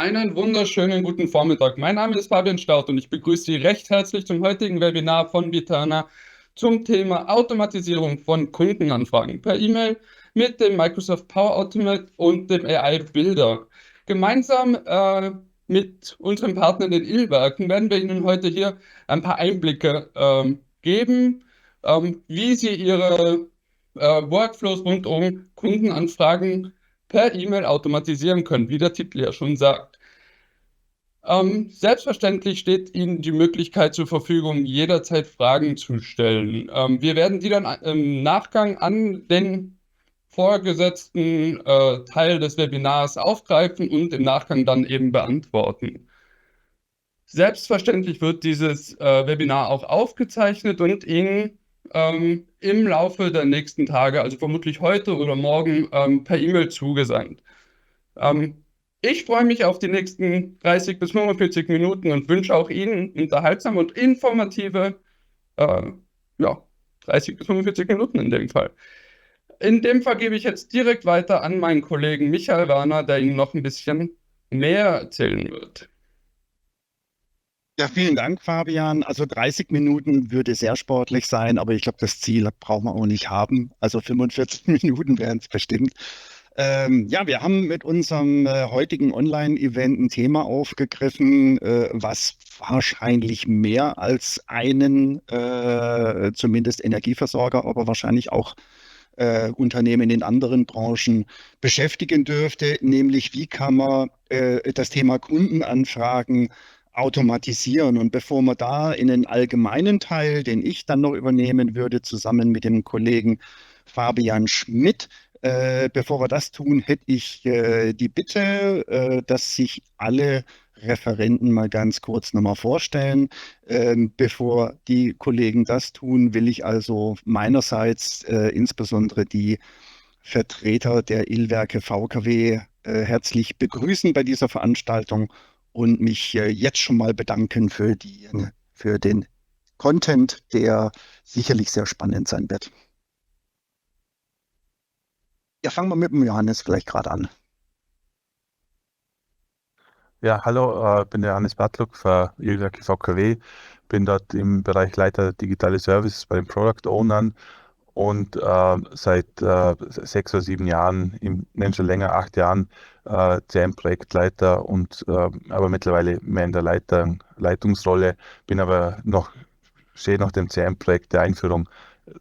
Einen wunderschönen guten Vormittag. Mein Name ist Fabian Staud und ich begrüße Sie recht herzlich zum heutigen Webinar von Bitana zum Thema Automatisierung von Kundenanfragen per E-Mail mit dem Microsoft Power Automate und dem AI Builder. Gemeinsam mit unseren Partnern den Illwerken werden wir Ihnen heute hier ein paar Einblicke geben, wie Sie Ihre Workflows rund um Kundenanfragen per E-Mail automatisieren können, wie der Titel ja schon sagt. Selbstverständlich steht Ihnen die Möglichkeit zur Verfügung, jederzeit Fragen zu stellen. Wir werden die dann im Nachgang an den vorgesetzten Teil des Webinars aufgreifen und im Nachgang dann eben beantworten. Selbstverständlich wird dieses Webinar auch aufgezeichnet und Ihnen im Laufe der nächsten Tage, also vermutlich heute oder morgen, per E-Mail zugesandt. Ich freue mich auf die nächsten 30 bis 45 Minuten und wünsche auch Ihnen unterhaltsame und informative, äh, ja, 30 bis 45 Minuten in dem Fall. In dem Fall gebe ich jetzt direkt weiter an meinen Kollegen Michael Werner, der Ihnen noch ein bisschen mehr erzählen wird. Ja, vielen Dank, Fabian. Also 30 Minuten würde sehr sportlich sein, aber ich glaube, das Ziel brauchen wir auch nicht haben. Also 45 Minuten wären es bestimmt. Ja, wir haben mit unserem heutigen Online-Event ein Thema aufgegriffen, was wahrscheinlich mehr als einen, zumindest Energieversorger, aber wahrscheinlich auch Unternehmen in anderen Branchen beschäftigen dürfte, nämlich wie kann man das Thema Kundenanfragen automatisieren. Und bevor wir da in den allgemeinen Teil, den ich dann noch übernehmen würde, zusammen mit dem Kollegen Fabian Schmidt, bevor wir das tun, hätte ich die Bitte, dass sich alle Referenten mal ganz kurz nochmal vorstellen. Bevor die Kollegen das tun, will ich also meinerseits insbesondere die Vertreter der Illwerke VKW herzlich begrüßen bei dieser Veranstaltung und mich jetzt schon mal bedanken für den Content, der sicherlich sehr spannend sein wird. Ja, fangen wir mit dem Johannes vielleicht gerade an. Ja, hallo, bin der Hannes Bartluk für Illwerke VKW, bin dort im Bereich Leiter Digitale Services bei den Product Ownern und seit 6 oder 7 Jahren, nein, schon länger, 8 Jahren, CM-Projektleiter und aber mittlerweile mehr in der Leitungsrolle, stehe noch dem CM-Projekt der Einführung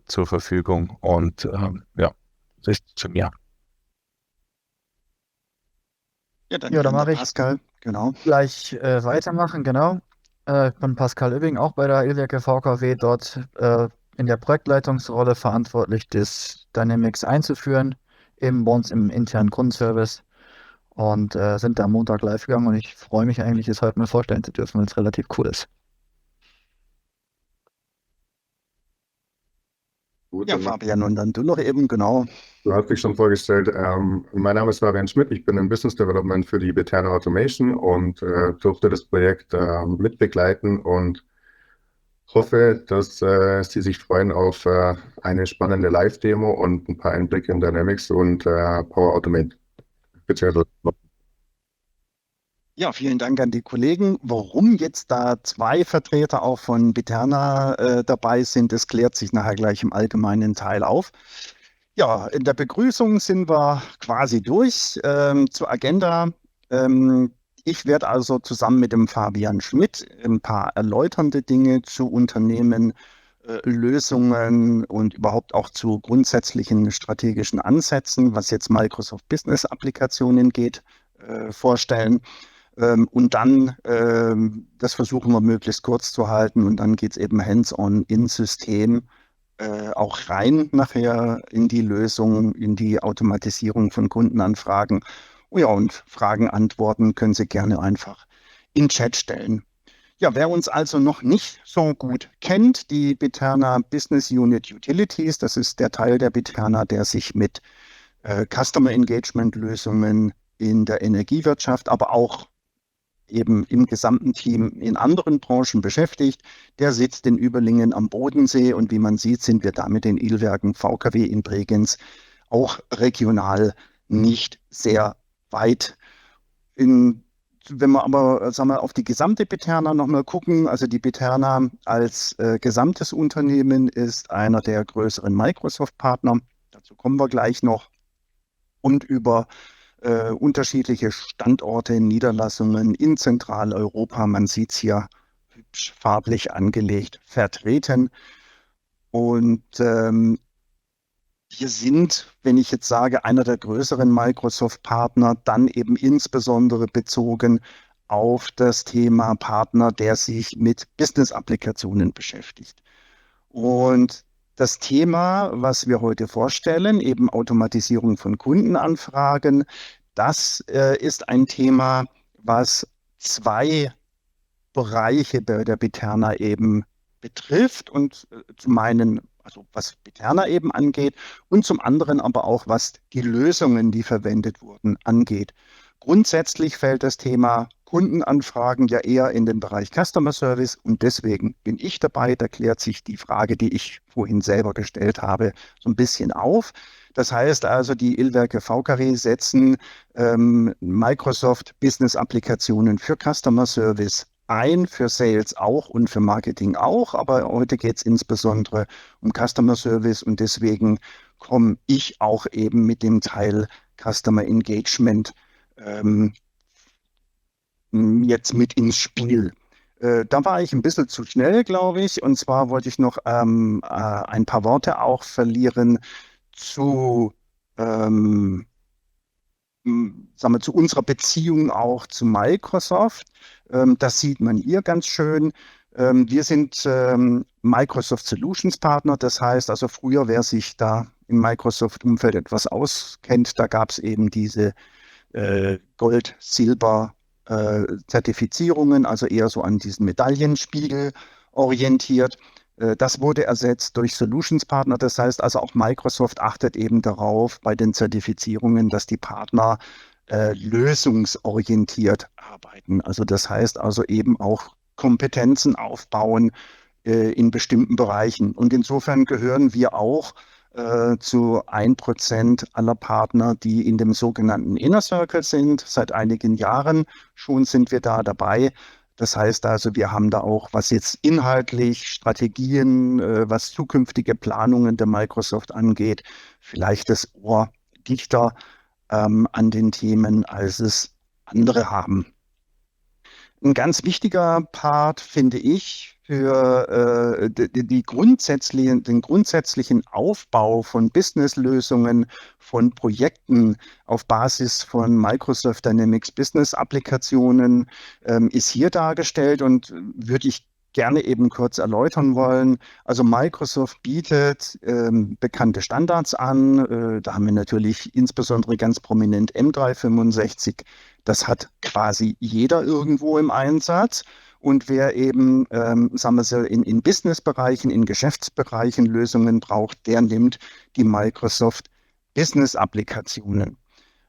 zur Verfügung und ja, das ist zu mir. Ja, dann Ja, da mache ich Pascal, genau. gleich weitermachen, genau. Ich bin Pascal Übbing, auch bei der Illwerke VKW, dort in der Projektleitungsrolle verantwortlich, das Dynamics einzuführen, eben bei uns im internen Kundenservice und sind da am Montag live gegangen und ich freue mich eigentlich, es heute mal vorstellen zu dürfen, weil es relativ cool ist. Gut, Ja, dann Fabian, und dann du noch eben, genau. du hast dich schon vorgestellt. Mein Name ist Fabian Schmidt. Ich bin im Business Development für die Bitana Automation und durfte das Projekt mitbegleiten und hoffe, dass Sie sich freuen auf eine spannende Live-Demo und ein paar Einblicke in Dynamics und Power Automate. Bitte. Ja, vielen Dank an die Kollegen. Warum jetzt da zwei Vertreter auch von Biterna dabei sind, das klärt sich nachher gleich im allgemeinen Teil auf. Ja, in der Begrüßung sind wir quasi durch. Zur Agenda. Ich werde also zusammen mit dem Fabian Schmidt ein paar erläuternde Dinge zu Unternehmen, Lösungen und überhaupt auch zu grundsätzlichen strategischen Ansätzen, was jetzt Microsoft Business Applikationen geht, vorstellen. Und dann, das versuchen wir möglichst kurz zu halten und dann geht es eben hands-on ins System auch rein nachher in die Lösung, in die Automatisierung von Kundenanfragen. Oh ja, und Fragen, Antworten können Sie gerne einfach in Chat stellen. Ja, wer uns also noch nicht so gut kennt, die Biterna Business Unit Utilities, das ist der Teil der Biterna, der sich mit Customer Engagement Lösungen in der Energiewirtschaft, aber auch eben im gesamten Team in anderen Branchen beschäftigt. Der sitzt in Überlingen am Bodensee und wie man sieht, sind wir da mit den Illwerken VKW in Bregenz auch regional nicht sehr weit. wenn wir aber, sagen wir, auf die gesamte Biterna nochmal gucken, also die Biterna als gesamtes Unternehmen ist einer der größeren Microsoft-Partner. Dazu kommen wir gleich noch. Und über unterschiedliche Standorte, Niederlassungen in Zentraleuropa, man sieht es hier hübsch farblich angelegt, vertreten. Und wir sind, wenn ich jetzt sage, einer der größeren Microsoft-Partner, dann eben insbesondere bezogen auf das Thema Partner, der sich mit Business-Applikationen beschäftigt. Und das Thema, was wir heute vorstellen, eben Automatisierung von Kundenanfragen, das ist ein Thema, was zwei Bereiche bei der Biterna eben betrifft und zum einen, also was Biterna eben angeht und zum anderen aber auch, was die Lösungen, die verwendet wurden, angeht. Grundsätzlich fällt das Thema Kundenanfragen ja eher in den Bereich Customer Service und deswegen bin ich dabei. Da klärt sich die Frage, die ich vorhin selber gestellt habe, so ein bisschen auf. Das heißt also, die Illwerke VKW setzen Microsoft Business Applikationen für Customer Service ein, für Sales auch und für Marketing auch. Aber heute geht es insbesondere um Customer Service und deswegen komme ich auch eben mit dem Teil Customer Engagement jetzt mit ins Spiel. Da war ich ein bisschen zu schnell, glaube ich. Und zwar wollte ich noch ein paar Worte auch verlieren zu, sagen wir, zu unserer Beziehung auch zu Microsoft. Das sieht man hier ganz schön. Wir sind Microsoft Solutions Partner. Das heißt also früher, wer sich da im Microsoft-Umfeld etwas auskennt, da gab es eben diese Gold, Silber, Zertifizierungen, also eher so an diesen Medaillenspiegel orientiert. Das wurde ersetzt durch Solutions Partner. Das heißt also auch Microsoft achtet eben darauf bei den Zertifizierungen, dass die Partner lösungsorientiert arbeiten. Also das heißt also eben auch Kompetenzen aufbauen in bestimmten Bereichen. Und insofern gehören wir auch zu 1% aller Partner, die in dem sogenannten Inner Circle sind. Seit einigen Jahren schon sind wir da dabei. Das heißt also, wir haben da auch, was jetzt inhaltlich, Strategien, was zukünftige Planungen der Microsoft angeht, vielleicht das Ohr dichter an den Themen, als es andere haben. Ein ganz wichtiger Part, finde ich, für den grundsätzlichen Aufbau von Businesslösungen, von Projekten auf Basis von Microsoft Dynamics Business Applikationen ist hier dargestellt und würde ich gerne eben kurz erläutern wollen. Also Microsoft bietet bekannte Standards an. Da haben wir natürlich insbesondere ganz prominent M365. Das hat quasi jeder irgendwo im Einsatz. Und wer eben, sagen wir so, in Businessbereichen, in Geschäftsbereichen Lösungen braucht, der nimmt die Microsoft Business Applikationen,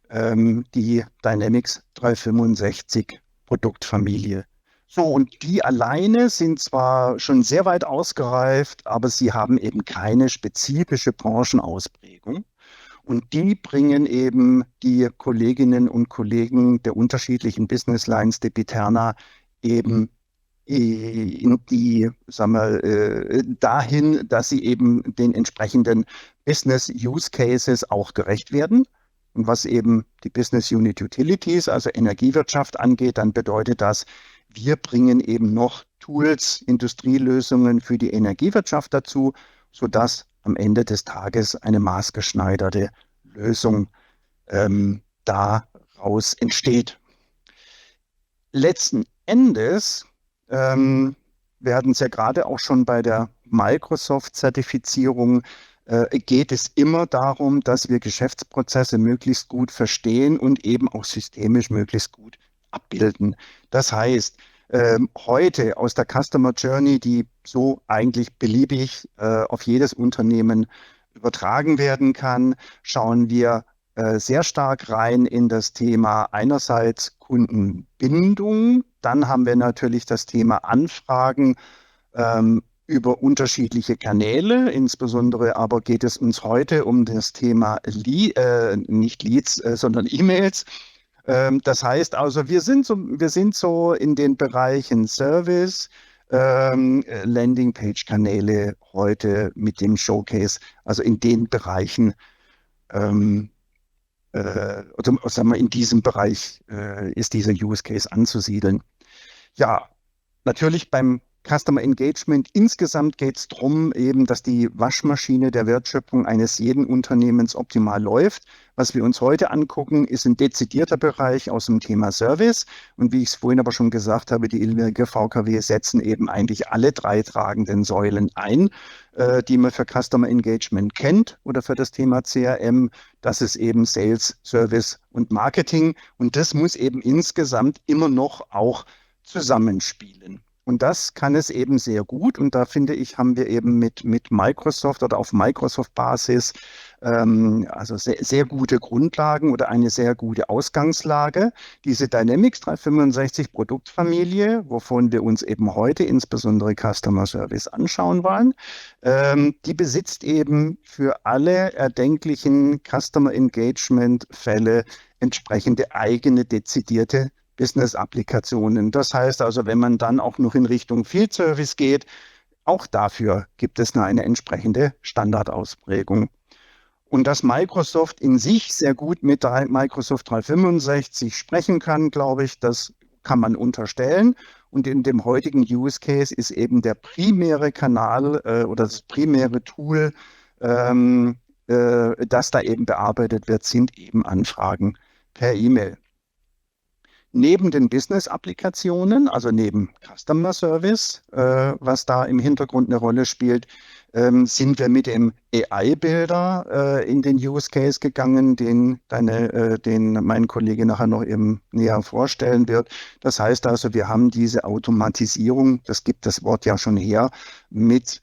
die Dynamics 365 Produktfamilie. So, und die alleine sind zwar schon sehr weit ausgereift, aber sie haben eben keine spezifische Branchenausprägung. Und die bringen eben die Kolleginnen und Kollegen der unterschiedlichen Business Lines der Biterna eben in die, sagen wir, dahin, dass sie eben den entsprechenden Business Use Cases auch gerecht werden. Und was eben die Business Unit Utilities, also Energiewirtschaft angeht, dann bedeutet das, wir bringen eben noch Tools, Industrielösungen für die Energiewirtschaft dazu, sodass am Ende des Tages eine maßgeschneiderte Lösung daraus entsteht. Letzten Endes wir hatten es ja gerade auch schon bei der Microsoft-Zertifizierung, geht es immer darum, dass wir Geschäftsprozesse möglichst gut verstehen und eben auch systemisch möglichst gut abbilden. Das heißt, heute aus der Customer Journey, die so eigentlich beliebig auf jedes Unternehmen übertragen werden kann, schauen wir sehr stark rein in das Thema einerseits Kundenbindung, dann haben wir natürlich das Thema Anfragen über unterschiedliche Kanäle, insbesondere aber geht es uns heute um das Thema nicht Leads, sondern E-Mails. Das heißt also, wir sind so in den Bereichen Service, Landingpage-Kanäle heute mit dem Showcase, also in den Bereichen, ähm, oder sagen wir, in diesem Bereich ist dieser Use Case anzusiedeln. Ja, natürlich beim Customer Engagement insgesamt geht es darum, eben, dass die Waschmaschine der Wertschöpfung eines jeden Unternehmens optimal läuft. Was wir uns heute angucken, ist ein dezidierter Bereich aus dem Thema Service. Und wie ich es vorhin aber schon gesagt habe, die ILWG VKW setzen eben eigentlich alle drei tragenden Säulen ein, die man für Customer Engagement kennt oder für das Thema CRM. Das ist eben Sales, Service und Marketing. Und das muss eben insgesamt immer noch auch zusammenspielen. Und das kann es eben sehr gut. Und da finde ich, haben wir eben mit Microsoft oder auf Microsoft-Basis also sehr gute Grundlagen oder eine sehr gute Ausgangslage. Diese Dynamics 365 Produktfamilie, wovon wir uns eben heute insbesondere Customer Service anschauen wollen, die besitzt eben für alle erdenklichen Customer Engagement Fälle entsprechende eigene dezidierte Business-Applikationen. Das heißt also, wenn man dann auch noch in Richtung Field Service geht, auch dafür gibt es eine entsprechende Standardausprägung. Und dass Microsoft in sich sehr gut mit Microsoft 365 sprechen kann, glaube ich, das kann man unterstellen. Und in dem heutigen Use Case ist eben der primäre Kanal oder das primäre Tool, das da eben bearbeitet wird, sind eben Anfragen per E-Mail. Neben den Business-Applikationen, also neben Customer Service, was da im Hintergrund eine Rolle spielt, sind wir mit dem AI-Builder in den Use Case gegangen, den mein Kollege nachher noch eben näher vorstellen wird. Das heißt also, wir haben diese Automatisierung, das gibt das Wort ja schon her, mit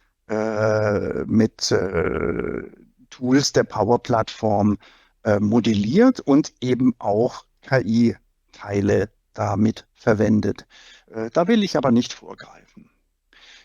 Tools der Power-Plattform modelliert und eben auch KI-Teile damit verwendet. Da will ich aber nicht vorgreifen.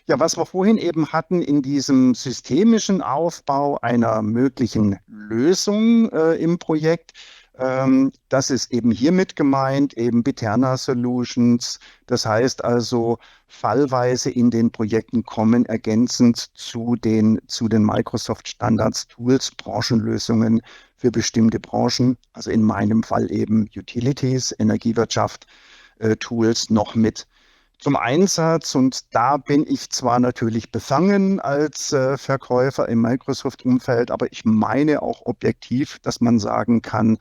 Ja, was wir vorhin eben hatten in diesem systemischen Aufbau einer möglichen Lösung im Projekt, das ist eben hiermit gemeint, eben Biterna Solutions. Das heißt also, fallweise in den Projekten kommen ergänzend zu den Microsoft Standards Tools, Branchenlösungen für bestimmte Branchen, also in meinem Fall eben Utilities, Energiewirtschaft, Tools noch mit zum Einsatz. Und da bin ich zwar natürlich befangen als Verkäufer im Microsoft-Umfeld, aber ich meine auch objektiv, dass man sagen kann,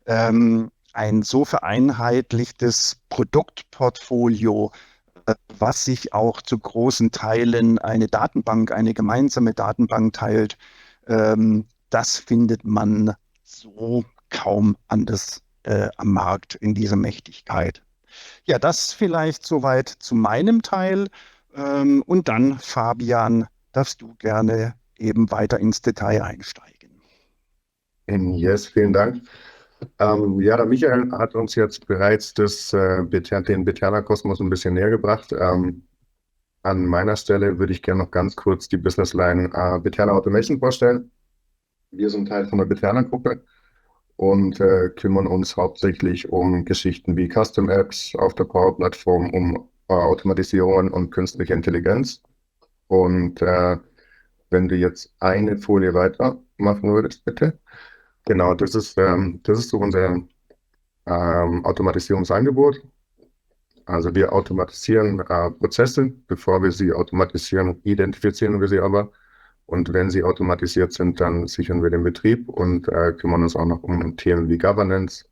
ein so vereinheitlichtes Produktportfolio, was sich auch zu großen Teilen eine gemeinsame Datenbank teilt, das findet man so kaum anders am Markt in dieser Mächtigkeit. Ja, das vielleicht soweit zu meinem Teil. Und dann, Fabian, darfst du gerne eben weiter ins Detail einsteigen. Yes, vielen Dank. Ja, der Michael hat uns jetzt bereits den Biterna-Kosmos ein bisschen näher gebracht. An meiner Stelle würde ich gerne noch ganz kurz die Businessline Biterna Automation vorstellen. Wir sind Teil von der Biterna-Gruppe und kümmern uns hauptsächlich um Geschichten wie Custom Apps auf der Power-Plattform, um Automatisierungen und künstliche Intelligenz. Und wenn du jetzt eine Folie weiter machen würdest, bitte. Genau, das ist so unser Automatisierungsangebot. Also wir automatisieren Prozesse. Bevor wir sie automatisieren, identifizieren wir sie aber. Und wenn sie automatisiert sind, dann sichern wir den Betrieb und kümmern uns auch noch um Themen wie Governance.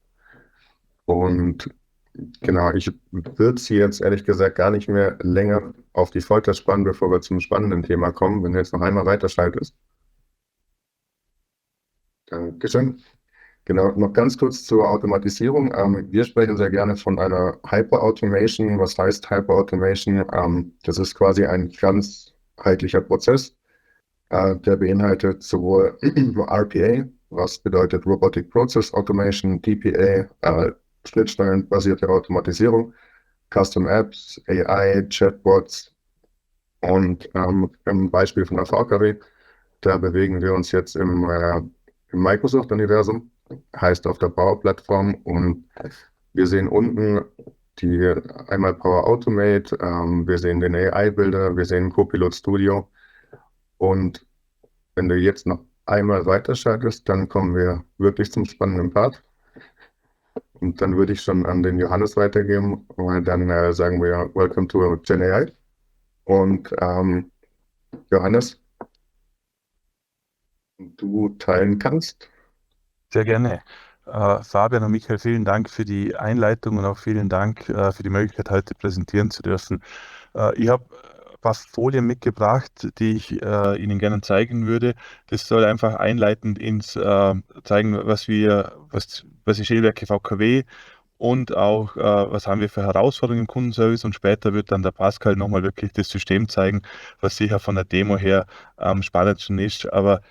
Und genau, ich würde Sie jetzt ehrlich gesagt gar nicht mehr länger auf die Folter spannen, bevor wir zum spannenden Thema kommen, wenn du jetzt noch einmal weiterschaltest. Dankeschön. Genau, noch ganz kurz zur Automatisierung. Wir sprechen sehr gerne von einer Hyper-Automation. Was heißt Hyper-Automation? Das ist quasi ein ganzheitlicher Prozess. Der beinhaltet sowohl RPA, was bedeutet Robotic Process Automation, DPA, schnittstellenbasierte Automatisierung, Custom Apps, AI, Chatbots und im Beispiel von der VKW, da bewegen wir uns jetzt im Microsoft-Universum, heißt auf der Power-Plattform, und Wir sehen unten einmal Power Automate, wir sehen den AI-Builder, wir sehen Copilot Studio. Und wenn du jetzt noch einmal weiterschaltest, dann kommen wir wirklich zum spannenden Part. Und dann würde ich schon an den Johannes weitergeben, weil dann sagen wir Welcome to Gen AI. Und Johannes, du teilen kannst. Sehr gerne. Fabian und Michael, vielen Dank für die Einleitung und auch vielen Dank für die Möglichkeit, heute präsentieren zu dürfen. Ich habe ein paar Folien mitgebracht, die ich Ihnen gerne zeigen würde. Das soll einfach einleitend zeigen, was ist E-Werke VKW und auch, was haben wir für Herausforderungen im Kundenservice, und später wird dann der Pascal nochmal wirklich das System zeigen, was sicher von der Demo her am spannendsten ist, aber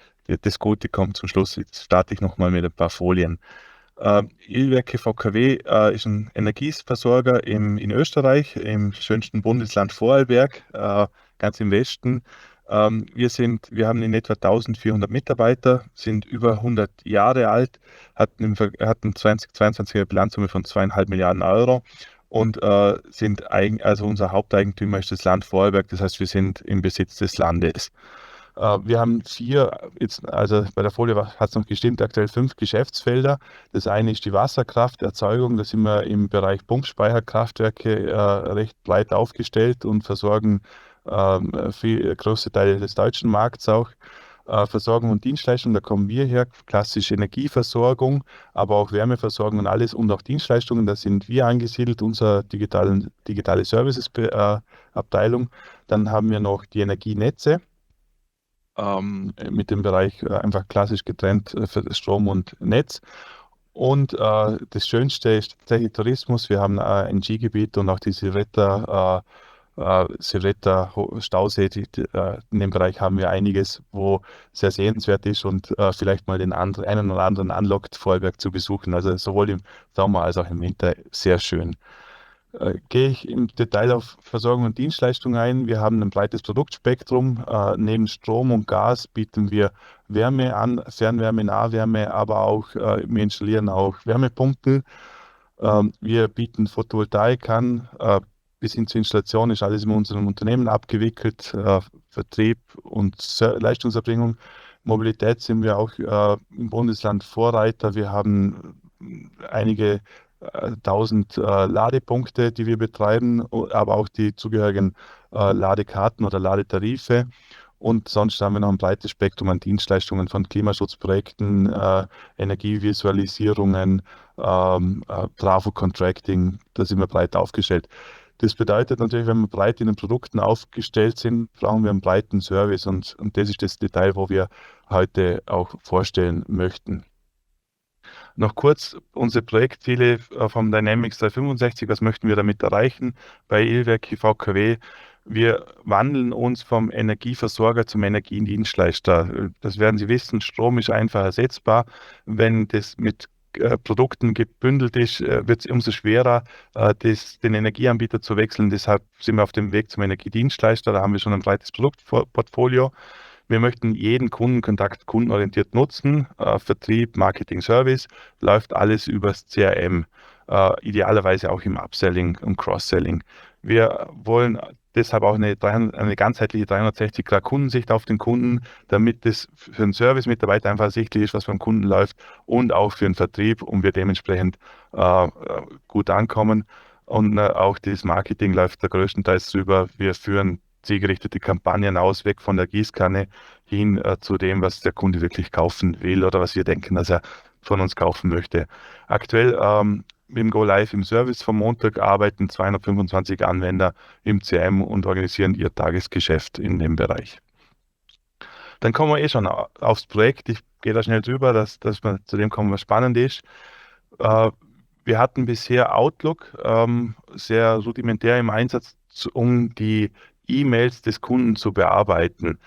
das Gute kommt zum Schluss. Jetzt starte ich nochmal mit ein paar Folien. E-Werke VKW ist ein Energieversorger in Österreich, im schönsten Bundesland Vorarlberg, ganz im Westen. Wir haben in etwa 1400 Mitarbeiter, sind über 100 Jahre alt, hatten 2022 eine Bilanzsumme von 2,5 Milliarden Euro und also unser Haupteigentümer ist das Land Vorarlberg, das heißt, wir sind im Besitz des Landes. Wir haben also bei der Folie hat es noch gestimmt, aktuell 5 Geschäftsfelder. Das eine ist die Wasserkrafterzeugung, da sind wir im Bereich Pumpspeicherkraftwerke recht breit aufgestellt und versorgen große Teile des deutschen Markts auch. Versorgung und Dienstleistung, da kommen wir her, klassische Energieversorgung, aber auch Wärmeversorgung und alles und auch Dienstleistungen, da sind wir angesiedelt, unsere digitale Services-Abteilung. Dann haben wir noch die Energienetze. Mit dem Bereich einfach klassisch getrennt für Strom und Netz. Und das Schönste ist tatsächlich Tourismus. Wir haben ein Skigebiet und auch die Silvretta Stausee. In dem Bereich haben wir einiges, wo sehr sehenswert ist und vielleicht mal den einen oder anderen anlockt, Vorarlberg zu besuchen. Also sowohl im Sommer als auch im Winter sehr schön. Gehe ich im Detail auf Versorgung und Dienstleistung ein. Wir haben ein breites Produktspektrum. Neben Strom und Gas bieten wir Wärme an, Fernwärme, Nahwärme, aber auch wir installieren auch Wärmepumpen. Wir bieten Photovoltaik an. Bis hin zur Installation ist alles in unserem Unternehmen abgewickelt. Vertrieb und Leistungserbringung. Mobilität sind wir auch im Bundesland Vorreiter. Wir haben einige 1000 Ladepunkte, die wir betreiben, aber auch die zugehörigen Ladekarten oder Ladetarife. Und sonst haben wir noch ein breites Spektrum an Dienstleistungen von Klimaschutzprojekten, Energievisualisierungen, Trafo-Contracting, da sind wir breit aufgestellt. Das bedeutet natürlich, wenn wir breit in den Produkten aufgestellt sind, brauchen wir einen breiten Service und das ist das Detail, wo wir heute auch vorstellen möchten. Noch kurz unsere Projektziele vom Dynamics 365, was möchten wir damit erreichen? Bei E-Werke VKW, wir wandeln uns vom Energieversorger zum Energiedienstleister. Das werden Sie wissen, Strom ist einfach ersetzbar. Wenn das mit Produkten gebündelt ist, wird es umso schwerer, den Energieanbieter zu wechseln. Deshalb sind wir auf dem Weg zum Energiedienstleister. Da haben wir schon ein breites Produktportfolio. Wir möchten jeden Kundenkontakt kundenorientiert nutzen. Vertrieb, Marketing, Service, läuft alles übers CRM, idealerweise auch im Upselling und Cross-Selling. Wir wollen deshalb auch eine ganzheitliche 360-Grad-Kundensicht auf den Kunden, damit es für den Service-Mitarbeiter einfach ersichtlich ist, was beim Kunden läuft und auch für den Vertrieb und wir dementsprechend gut ankommen. Und auch das Marketing läuft da größtenteils drüber. Wir führen zielgerichtete Kampagnen aus, weg von der Gießkanne hin zu dem, was der Kunde wirklich kaufen will oder was wir denken, dass er von uns kaufen möchte. Aktuell im Go Live im Service vom Montag arbeiten 225 Anwender im CRM und organisieren ihr Tagesgeschäft in dem Bereich. Dann kommen wir schon aufs Projekt. Ich gehe da schnell drüber, dass wir zu dem kommen, was spannend ist. Wir hatten bisher Outlook sehr rudimentär im Einsatz, um die E-Mails des Kunden zu bearbeiten.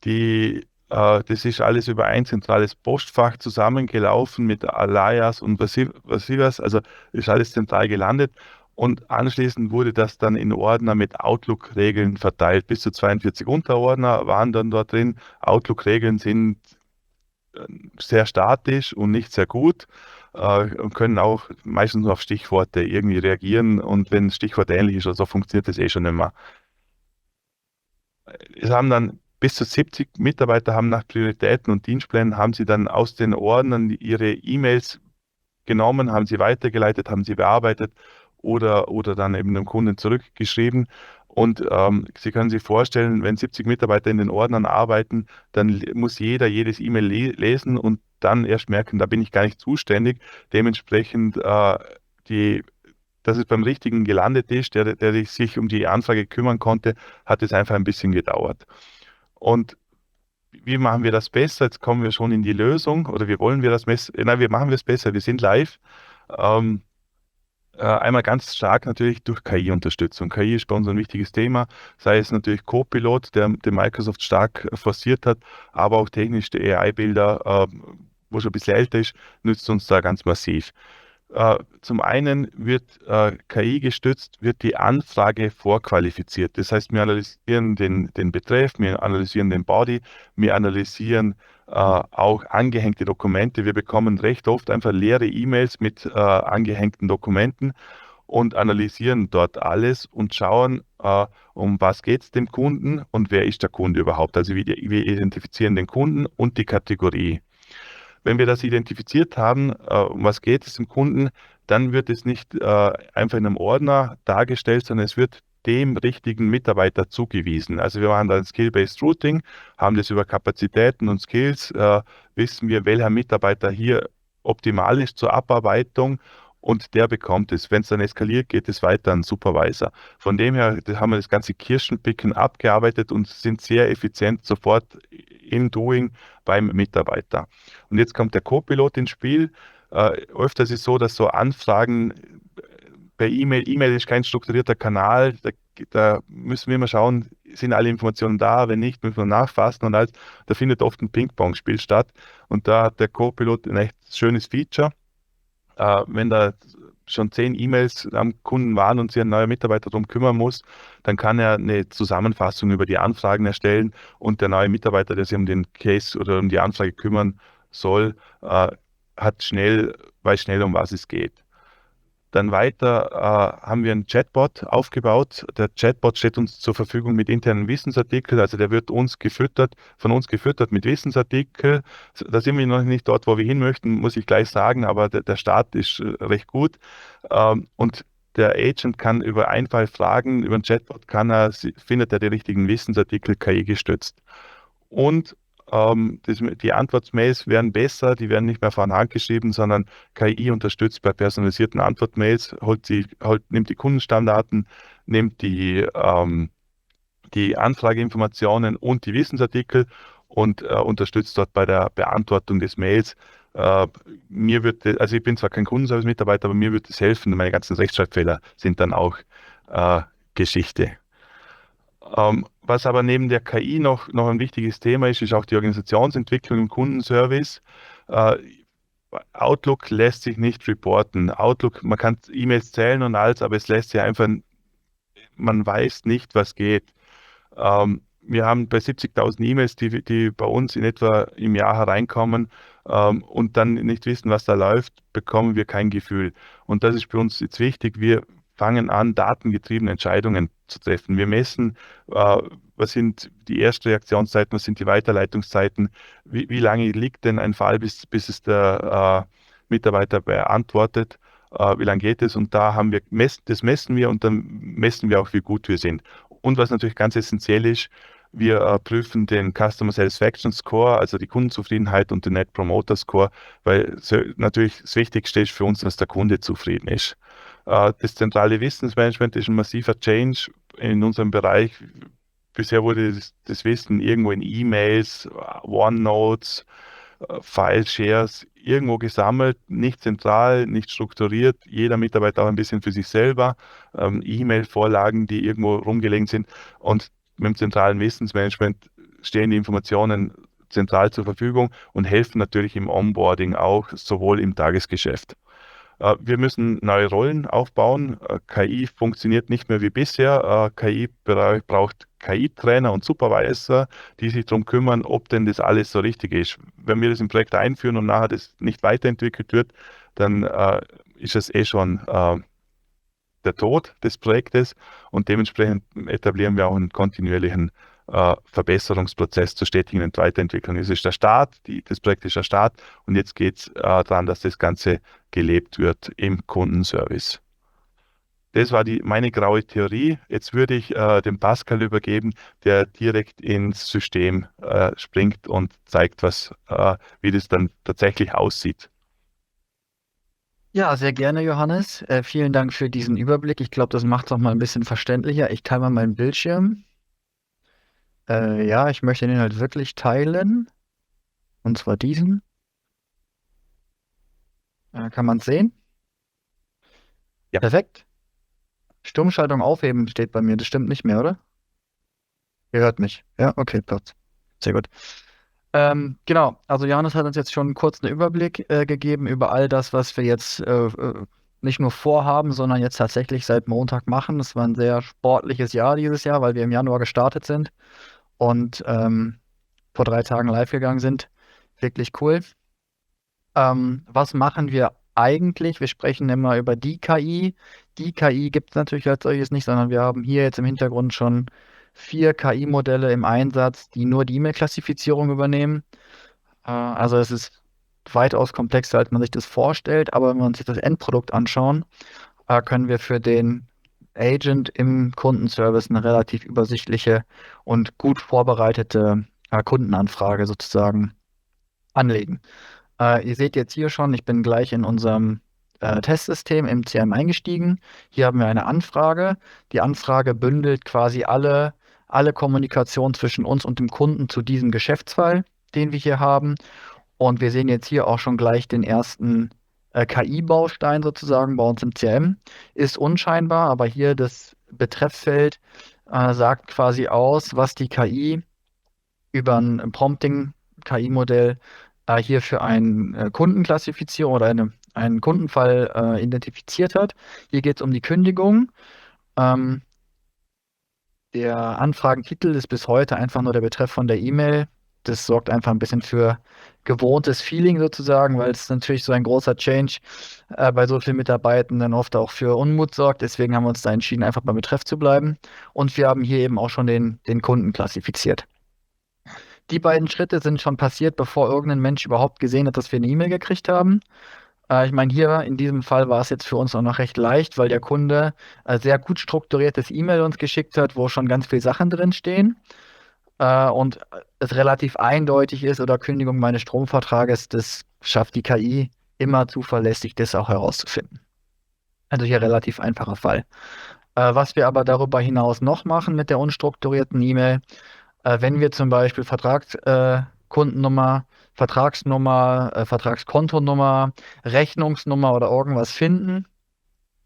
Das ist alles über ein zentrales Postfach zusammengelaufen mit Alias und was, also ist alles zentral gelandet und anschließend wurde das dann in Ordner mit Outlook-Regeln verteilt. Bis zu 42 Unterordner waren dann dort drin. Outlook-Regeln sind sehr statisch und nicht sehr gut. und können auch meistens nur auf Stichworte irgendwie reagieren. Und wenn ein Stichwort ähnlich ist oder so, funktioniert das schon nicht mehr. Es haben dann bis zu 70 Mitarbeiter haben nach Prioritäten und Dienstplänen, haben sie dann aus den Ordnern ihre E-Mails genommen, haben sie weitergeleitet, haben sie bearbeitet oder dann eben dem Kunden zurückgeschrieben. Und Sie können sich vorstellen, wenn 70 Mitarbeiter in den Ordnern arbeiten, dann muss jeder jedes E-Mail lesen und dann erst merken, da bin ich gar nicht zuständig. Dementsprechend, dass es beim Richtigen gelandet ist, der sich um die Anfrage kümmern konnte, hat es einfach ein bisschen gedauert. Und wie machen wir das besser? Jetzt kommen wir schon in die Lösung oder wie wollen wir das besser? Nein, wie machen wir es besser? Wir sind live. Ähm, Einmal ganz stark natürlich durch KI-Unterstützung. KI ist bei uns ein wichtiges Thema, sei es natürlich Copilot, der Microsoft stark forciert hat, aber auch technisch der AI-Bilder, wo schon ein bisschen älter ist, nützt uns da ganz massiv. Zum einen wird KI gestützt, wird die Anfrage vorqualifiziert. Das heißt, wir analysieren den Betreff, wir analysieren den Body, wir analysieren auch angehängte Dokumente. Wir bekommen recht oft einfach leere E-Mails mit angehängten Dokumenten und analysieren dort alles und schauen, um was geht es dem Kunden und wer ist der Kunde überhaupt. Also wir identifizieren den Kunden und die Kategorie. Wenn wir das identifiziert haben, um was geht es dem Kunden, dann wird es nicht einfach in einem Ordner dargestellt, sondern es wird dem richtigen Mitarbeiter zugewiesen. Also wir machen da ein Skill-Based Routing, haben das über Kapazitäten und Skills, wissen wir, welcher Mitarbeiter hier optimal ist zur Abarbeitung und der bekommt es. Wenn es dann eskaliert, geht es weiter an Supervisor. Von dem her haben wir das ganze Kirschenpicken abgearbeitet und sind sehr effizient sofort im Doing beim Mitarbeiter. Und jetzt kommt der Co-Pilot ins Spiel. Öfters ist es so, dass so Anfragen per E-Mail ist kein strukturierter Kanal, da müssen wir immer schauen, sind alle Informationen da, wenn nicht, müssen wir nachfassen und alles. Da findet oft ein Ping-Pong-Spiel statt und da hat der Co-Pilot ein echt schönes Feature. Wenn da schon 10 E-Mails am Kunden waren und sich ein neuer Mitarbeiter darum kümmern muss, dann kann er eine Zusammenfassung über die Anfragen erstellen und der neue Mitarbeiter, der sich um den Case oder um die Anfrage kümmern soll, weiß schnell, um was es geht. Dann weiter haben wir einen Chatbot aufgebaut. Der Chatbot steht uns zur Verfügung mit internen Wissensartikeln. Also der wird von uns gefüttert mit Wissensartikeln. Da sind wir noch nicht dort, wo wir hin möchten, muss ich gleich sagen, aber der Start ist recht gut. Und der Agent kann über Einfallfragen, über den Chatbot findet er die richtigen Wissensartikel KI gestützt. Und die Antwortmails werden besser, die werden nicht mehr von Hand geschrieben, sondern KI unterstützt bei personalisierten Antwortmails, nimmt die Kundenstammdaten, nimmt die Anfrageinformationen und die Wissensartikel und unterstützt dort bei der Beantwortung des Mails. Also ich bin zwar kein Kundenservice-Mitarbeiter, aber mir würde es helfen, meine ganzen Rechtschreibfehler sind dann auch Geschichte. Was aber neben der KI noch ein wichtiges Thema ist auch die Organisationsentwicklung im Kundenservice. Outlook lässt sich nicht reporten. Outlook, man kann E-Mails zählen und alles, aber es lässt sich einfach, man weiß nicht, was geht. Wir haben bei 70.000 E-Mails, die bei uns in etwa im Jahr hereinkommen und dann nicht wissen, was da läuft, bekommen wir kein Gefühl. Und das ist für uns jetzt wichtig. Wir fangen an, datengetriebene Entscheidungen zu treffen. Wir messen, was sind die Erstreaktionszeiten, was sind die Weiterleitungszeiten, wie lange liegt denn ein Fall, bis es der Mitarbeiter beantwortet, wie lange geht es, und da das messen wir und dann messen wir auch, wie gut wir sind. Und was natürlich ganz essentiell ist, wir prüfen den Customer Satisfaction Score, also die Kundenzufriedenheit und den Net Promoter Score, weil natürlich das Wichtigste ist für uns, dass der Kunde zufrieden ist. Das zentrale Wissensmanagement ist ein massiver Change in unserem Bereich. Bisher wurde das Wissen irgendwo in E-Mails, OneNotes, File-Shares irgendwo gesammelt, nicht zentral, nicht strukturiert. Jeder Mitarbeiter auch ein bisschen für sich selber. E-Mail-Vorlagen, die irgendwo rumgelegen sind. Und mit dem zentralen Wissensmanagement stehen die Informationen zentral zur Verfügung und helfen natürlich im Onboarding auch, sowohl im Tagesgeschäft. Wir müssen neue Rollen aufbauen. KI funktioniert nicht mehr wie bisher. KI braucht KI-Trainer und Supervisor, die sich darum kümmern, ob denn das alles so richtig ist. Wenn wir das im Projekt einführen und nachher das nicht weiterentwickelt wird, dann ist es eh schon der Tod des Projektes und dementsprechend etablieren wir auch einen kontinuierlichen Verbesserungsprozess zur stetigen Weiterentwicklung. Es ist der Start, das Projekt ist der Start und jetzt geht es daran, dass das Ganze gelebt wird im Kundenservice. Das war meine graue Theorie. Jetzt würde ich dem Pascal übergeben, der direkt ins System springt und zeigt, wie das dann tatsächlich aussieht. Ja, sehr gerne, Johannes. Vielen Dank für diesen Überblick. Ich glaube, das macht es auch mal ein bisschen verständlicher. Ich teile mal meinen Bildschirm. Ja, ich möchte den halt wirklich teilen. Und zwar diesen. Kann man es sehen? Ja. Perfekt. Stummschaltung aufheben steht bei mir. Das stimmt nicht mehr, oder? Ihr hört mich. Ja, okay, passt. Sehr gut. Genau, also Johannes hat uns jetzt schon kurz einen Überblick gegeben über all das, was wir jetzt nicht nur vorhaben, sondern jetzt tatsächlich seit Montag machen. Es war ein sehr sportliches Jahr dieses Jahr, weil wir im Januar gestartet sind und vor 3 Tagen live gegangen sind. Wirklich cool. Was machen wir eigentlich? Wir sprechen immer über die KI. Die KI gibt es natürlich als solches nicht, sondern wir haben hier jetzt im Hintergrund schon 4 KI-Modelle im Einsatz, die nur die E-Mail-Klassifizierung übernehmen. Also es ist weitaus komplexer, als man sich das vorstellt, aber wenn wir uns jetzt das Endprodukt anschauen, können wir für den Agent im Kundenservice eine relativ übersichtliche und gut vorbereitete Kundenanfrage sozusagen anlegen. Ihr seht jetzt hier schon, ich bin gleich in unserem Testsystem im CRM eingestiegen. Hier haben wir eine Anfrage. Die Anfrage bündelt quasi alle Kommunikation zwischen uns und dem Kunden zu diesem Geschäftsfall, den wir hier haben. Und wir sehen jetzt hier auch schon gleich den ersten KI-Baustein sozusagen bei uns im CRM. Ist unscheinbar, aber hier das Betreffsfeld sagt quasi aus, was die KI über ein Prompting-KI-Modell hier für eine Kundenklassifizierung oder einen Kundenfall identifiziert hat. Hier geht es um die Kündigung. Der Anfragentitel ist bis heute einfach nur der Betreff von der E-Mail. Das sorgt einfach ein bisschen für gewohntes Feeling sozusagen, weil es natürlich so ein großer Change bei so vielen Mitarbeitenden oft auch für Unmut sorgt. Deswegen haben wir uns da entschieden, einfach beim Betreff zu bleiben. Und wir haben hier eben auch schon den Kunden klassifiziert. Die beiden Schritte sind schon passiert, bevor irgendein Mensch überhaupt gesehen hat, dass wir eine E-Mail gekriegt haben. Ich meine, hier in diesem Fall war es jetzt für uns auch noch recht leicht, weil der Kunde sehr gut strukturiertes E-Mail uns geschickt hat, wo schon ganz viele Sachen drin stehen. Und es relativ eindeutig ist, oder Kündigung meines Stromvertrages, das schafft die KI immer zuverlässig, das auch herauszufinden. Also hier relativ einfacher Fall. Was wir aber darüber hinaus noch machen mit der unstrukturierten E-Mail, wenn wir zum Beispiel Kundennummer, Vertragsnummer, Vertragskontonummer, Rechnungsnummer oder irgendwas finden,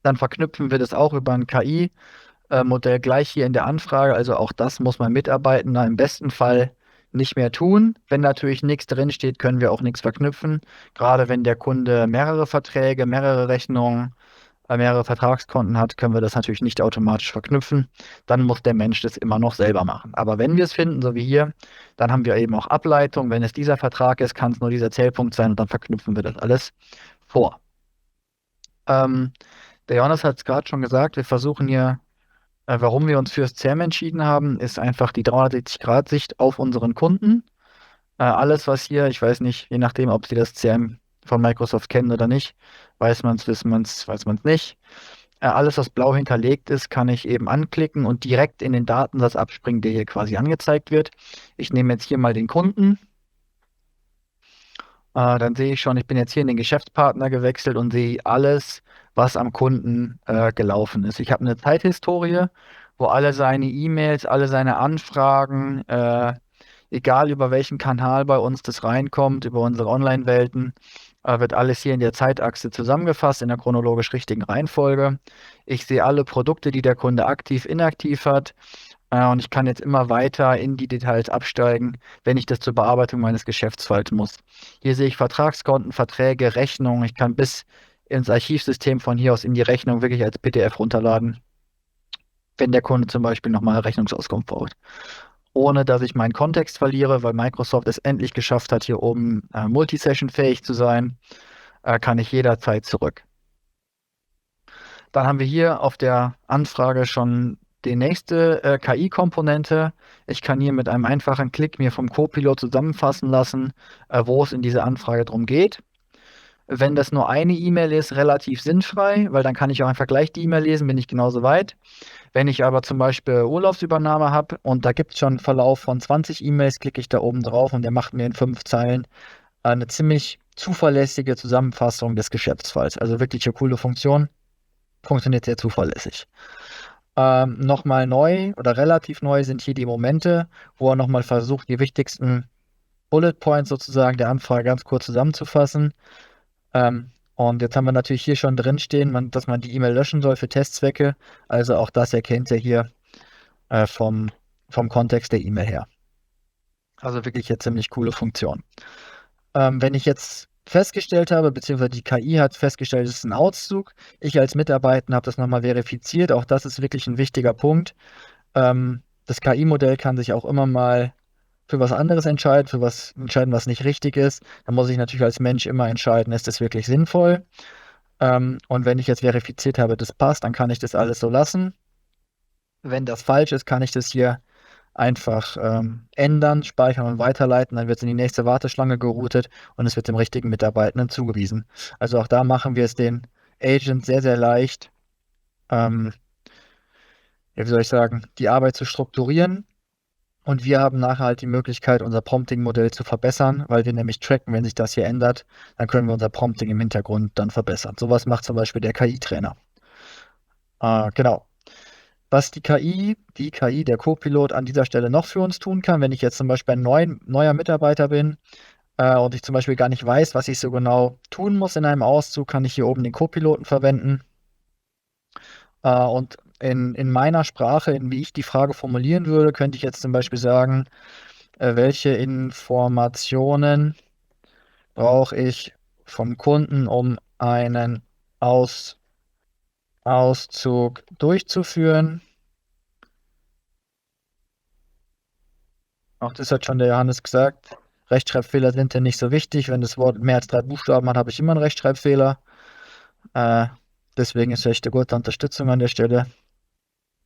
dann verknüpfen wir das auch über ein KI-Modell gleich hier in der Anfrage. Also auch das muss mein Mitarbeitender im besten Fall nicht mehr tun. Wenn natürlich nichts drinsteht, können wir auch nichts verknüpfen. Gerade wenn der Kunde mehrere Verträge, mehrere Rechnungen, mehrere Vertragskonten hat, können wir das natürlich nicht automatisch verknüpfen. Dann muss der Mensch das immer noch selber machen. Aber wenn wir es finden, so wie hier, dann haben wir eben auch Ableitung. Wenn es dieser Vertrag ist, kann es nur dieser Zählpunkt sein und dann verknüpfen wir das alles vor. Der Johannes hat es gerade schon gesagt, wir versuchen hier, warum wir uns fürs CRM entschieden haben, ist einfach die 360-Grad-Sicht auf unseren Kunden. Alles, was hier, ich weiß nicht, je nachdem, ob Sie das CRM von Microsoft kennen oder nicht, weiß man es nicht. Alles, was blau hinterlegt ist, kann ich eben anklicken und direkt in den Datensatz abspringen, der hier quasi angezeigt wird. Ich nehme jetzt hier mal den Kunden. Dann sehe ich schon, ich bin jetzt hier in den Geschäftspartner gewechselt und sehe alles, was am Kunden gelaufen ist. Ich habe eine Zeithistorie, wo alle seine E-Mails, alle seine Anfragen, egal über welchen Kanal bei uns das reinkommt, über unsere Online-Welten, wird alles hier in der Zeitachse zusammengefasst, in der chronologisch richtigen Reihenfolge. Ich sehe alle Produkte, die der Kunde aktiv, inaktiv hat. Und ich kann jetzt immer weiter in die Details absteigen, wenn ich das zur Bearbeitung meines Geschäftsfalls muss. Hier sehe ich Vertragskonten, Verträge, Rechnungen. Ich kann bis ins Archivsystem von hier aus in die Rechnung wirklich als PDF runterladen, wenn der Kunde zum Beispiel nochmal Rechnungsauskunft braucht. Ohne dass ich meinen Kontext verliere, weil Microsoft es endlich geschafft hat, hier oben multisession-fähig zu sein. kann ich jederzeit zurück. Dann haben wir hier auf der Anfrage schon die nächste KI-Komponente. Ich kann hier mit einem einfachen Klick mir vom Copilot zusammenfassen lassen, wo es in dieser Anfrage drum geht. Wenn das nur eine E-Mail ist, relativ sinnfrei, weil dann kann ich auch einfach gleich die E-Mail lesen, bin ich genauso weit. Wenn ich aber zum Beispiel Urlaubsübernahme habe und da gibt es schon einen Verlauf von 20 E-Mails, klicke ich da oben drauf und der macht mir in 5 Zeilen eine ziemlich zuverlässige Zusammenfassung des Geschäftsfalls. Also wirklich eine coole Funktion, funktioniert sehr zuverlässig. Nochmal neu oder relativ neu sind hier die Momente, wo er nochmal versucht, die wichtigsten Bullet Points sozusagen der Anfrage ganz kurz zusammenzufassen. Und jetzt haben wir natürlich hier schon drinstehen, dass man die E-Mail löschen soll für Testzwecke. Also auch das erkennt er hier vom Kontext der E-Mail her. Also wirklich eine ziemlich coole Funktion. Wenn ich jetzt festgestellt habe, beziehungsweise die KI hat festgestellt, es ist ein Auszug, ich als Mitarbeiter habe das nochmal verifiziert, auch das ist wirklich ein wichtiger Punkt. Das KI-Modell kann sich auch immer mal für was anderes entscheiden, für was entscheiden, was nicht richtig ist. Da muss ich natürlich als Mensch immer entscheiden, ist das wirklich sinnvoll? Und wenn ich jetzt verifiziert habe, das passt, dann kann ich das alles so lassen. Wenn das falsch ist, kann ich das hier einfach ändern, speichern und weiterleiten. Dann wird es in die nächste Warteschlange geroutet und es wird dem richtigen Mitarbeitenden zugewiesen. Also auch da machen wir es den Agent sehr, sehr leicht, ja, wie soll ich sagen, die Arbeit zu strukturieren. Und wir haben nachher halt die Möglichkeit, unser Prompting-Modell zu verbessern, weil wir nämlich tracken, wenn sich das hier ändert, dann können wir unser Prompting im Hintergrund dann verbessern. Sowas macht zum Beispiel der KI-Trainer. Genau. Was die KI, der Copilot an dieser Stelle noch für uns tun kann, wenn ich jetzt zum Beispiel ein neuer Mitarbeiter bin und ich zum Beispiel gar nicht weiß, was ich so genau tun muss in einem Auszug, kann ich hier oben den Copiloten verwenden. Und in meiner Sprache, wie ich die Frage formulieren würde, könnte ich jetzt zum Beispiel sagen, welche Informationen brauche ich vom Kunden, um einen Auszug durchzuführen? Auch das hat schon der Johannes gesagt. Rechtschreibfehler sind ja nicht so wichtig. Wenn das Wort mehr als 3 Buchstaben hat, habe ich immer einen Rechtschreibfehler. Deswegen ist echt eine gute Unterstützung an der Stelle,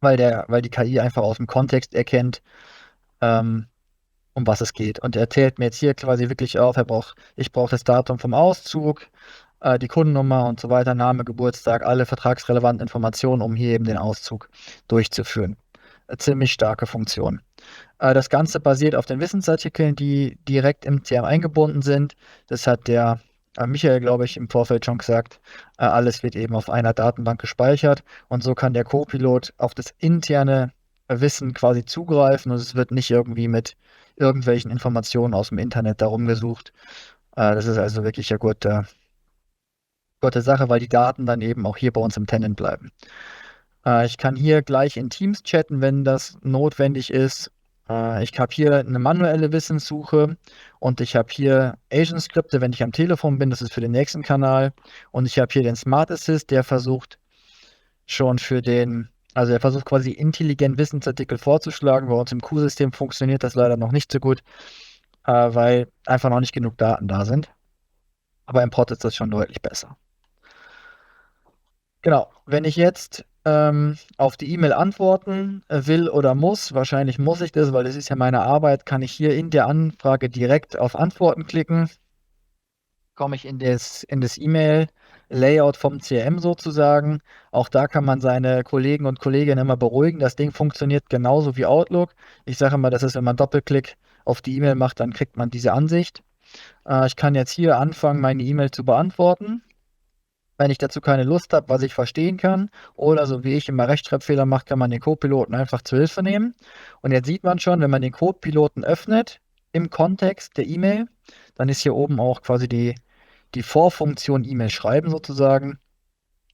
weil die KI einfach aus dem Kontext erkennt, um was es geht. Und er zählt mir jetzt hier quasi wirklich auf, ich brauche das Datum vom Auszug, die Kundennummer und so weiter, Name, Geburtstag, alle vertragsrelevanten Informationen, um hier eben den Auszug durchzuführen. Eine ziemlich starke Funktion. Das Ganze basiert auf den Wissensartikeln, die direkt im CRM eingebunden sind. Das hat der Michael, glaube ich, im Vorfeld schon gesagt. Alles wird eben auf einer Datenbank gespeichert und so kann der Copilot auf das interne Wissen quasi zugreifen und es wird nicht irgendwie mit irgendwelchen Informationen aus dem Internet darum gesucht. Das ist also wirklich eine gute Sache, weil die Daten dann eben auch hier bei uns im Tenant bleiben. Ich kann hier gleich in Teams chatten, wenn das notwendig ist. Ich habe hier eine manuelle Wissenssuche und ich habe hier Agent-Skripte, wenn ich am Telefon bin, das ist für den nächsten Kanal. Und ich habe hier den Smart Assist, der versucht schon also er versucht quasi intelligent Wissensartikel vorzuschlagen. Bei uns im Q-System funktioniert das leider noch nicht so gut, weil einfach noch nicht genug Daten da sind. Aber im Pod ist das schon deutlich besser. Genau, wenn ich jetzt auf die E-Mail antworten will oder muss, wahrscheinlich muss ich das, weil das ist ja meine Arbeit, kann ich hier in der Anfrage direkt auf Antworten klicken. Komme ich in das E-Mail-Layout vom CRM sozusagen. Auch da kann man seine Kollegen und Kolleginnen immer beruhigen. Das Ding funktioniert genauso wie Outlook. Ich sage immer, das ist, wenn man Doppelklick auf die E-Mail macht, dann kriegt man diese Ansicht. Ich kann jetzt hier anfangen, meine E-Mail zu beantworten. Wenn ich dazu keine Lust habe, was ich verstehen kann, oder so wie ich immer Rechtschreibfehler mache, kann man den Codepiloten einfach zur Hilfe nehmen. Und jetzt sieht man schon, wenn man den Codepiloten öffnet, im Kontext der E-Mail, dann ist hier oben auch quasi die Vorfunktion E-Mail schreiben sozusagen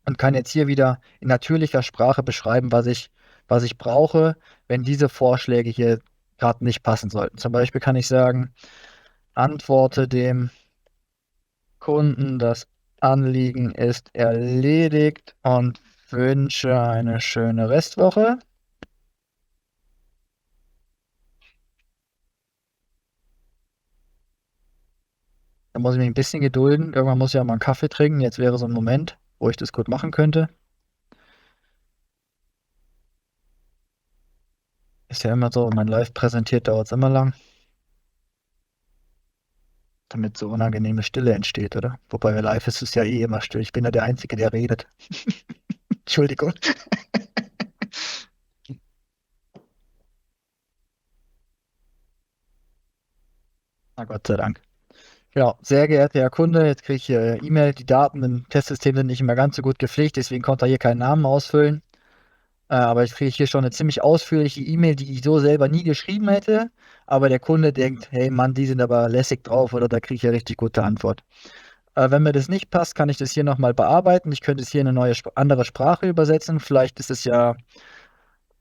und kann jetzt hier wieder in natürlicher Sprache beschreiben, was ich brauche, wenn diese Vorschläge hier gerade nicht passen sollten. Zum Beispiel kann ich sagen, antworte dem Kunden, das Anliegen ist erledigt und wünsche eine schöne Restwoche. Da muss ich mich ein bisschen gedulden. Irgendwann muss ich ja mal einen Kaffee trinken. Jetzt wäre so ein Moment, wo ich das gut machen könnte. Ist ja immer so, wenn man live präsentiert, dauert es immer lang, damit so unangenehme Stille entsteht, oder? Wobei bei live ist es ja eh immer still. Ich bin ja der Einzige, der redet. Entschuldigung. Na Gott sei Dank. Genau, sehr geehrter Herr Kunde, jetzt kriege ich hier E-Mail. Die Daten im Testsystem sind nicht immer ganz so gut gepflegt, deswegen konnte er hier keinen Namen ausfüllen. Aber ich kriege hier schon eine ziemlich ausführliche E-Mail, die ich so selber nie geschrieben hätte. Aber der Kunde denkt, hey Mann, die sind aber lässig drauf oder da kriege ich ja richtig gute Antwort. Wenn mir das nicht passt, kann ich das hier nochmal bearbeiten. Ich könnte es hier in eine neue, andere Sprache übersetzen. Vielleicht ist es ja,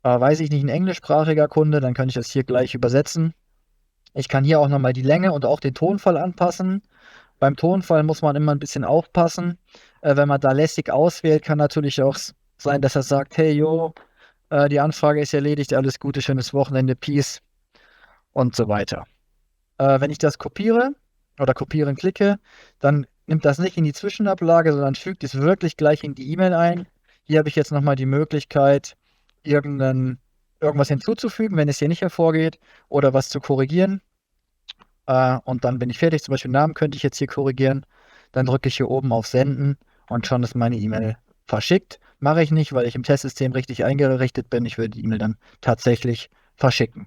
weiß ich nicht, ein englischsprachiger Kunde, dann kann ich das hier gleich übersetzen. Ich kann hier auch nochmal die Länge und auch den Tonfall anpassen. Beim Tonfall muss man immer ein bisschen aufpassen. Wenn man da lässig auswählt, kann natürlich auch sein, dass er sagt, hey, jo, die Anfrage ist erledigt, alles Gute, schönes Wochenende, Peace und so weiter. Wenn ich das kopiere oder kopieren klicke, dann nimmt das nicht in die Zwischenablage, sondern fügt es wirklich gleich in die E-Mail ein. Hier habe ich jetzt nochmal die Möglichkeit, irgendwas hinzuzufügen, wenn es hier nicht hervorgeht, oder was zu korrigieren. Und dann bin ich fertig. Zum Beispiel Namen könnte ich jetzt hier korrigieren. Dann drücke ich hier oben auf Senden und schon ist meine E-Mail verschickt. Mache ich nicht, weil ich im Testsystem richtig eingerichtet bin. Ich würde die E-Mail dann tatsächlich verschicken.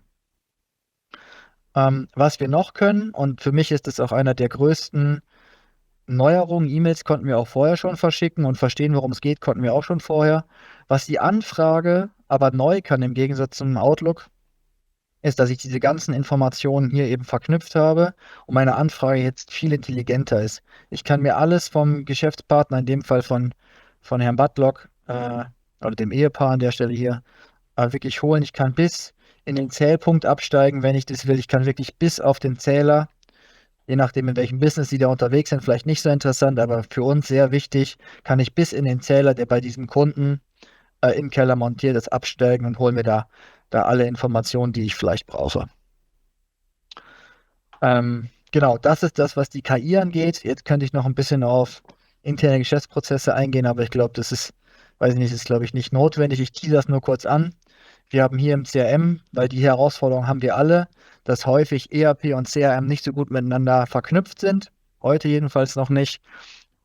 Was wir noch können, und für mich ist es auch einer der größten Neuerungen, E-Mails konnten wir auch vorher schon verschicken und verstehen, worum es geht, konnten wir auch schon vorher. Was die Anfrage aber neu kann im Gegensatz zum Outlook, ist, dass ich diese ganzen Informationen hier eben verknüpft habe und meine Anfrage jetzt viel intelligenter ist. Ich kann mir alles vom Geschäftspartner, in dem Fall von Herrn Buttlock, oder dem Ehepaar an der Stelle hier, wirklich holen. Ich kann bis in den Zählpunkt absteigen, wenn ich das will. Ich kann wirklich bis auf den Zähler, je nachdem, in welchem Business Sie da unterwegs sind, vielleicht nicht so interessant, aber für uns sehr wichtig, kann ich bis in den Zähler, der bei diesem Kunden im Keller montiert ist, absteigen und hole mir da alle Informationen, die ich vielleicht brauche. Genau, das ist das, was die KI angeht. Jetzt könnte ich noch ein bisschen auf interne Geschäftsprozesse eingehen, aber ich glaube, das ist, weiß ich nicht, ist glaube ich nicht notwendig. Ich tease das nur kurz an. Wir haben hier im CRM, weil die Herausforderung haben wir alle, dass häufig ERP und CRM nicht so gut miteinander verknüpft sind. Heute jedenfalls noch nicht.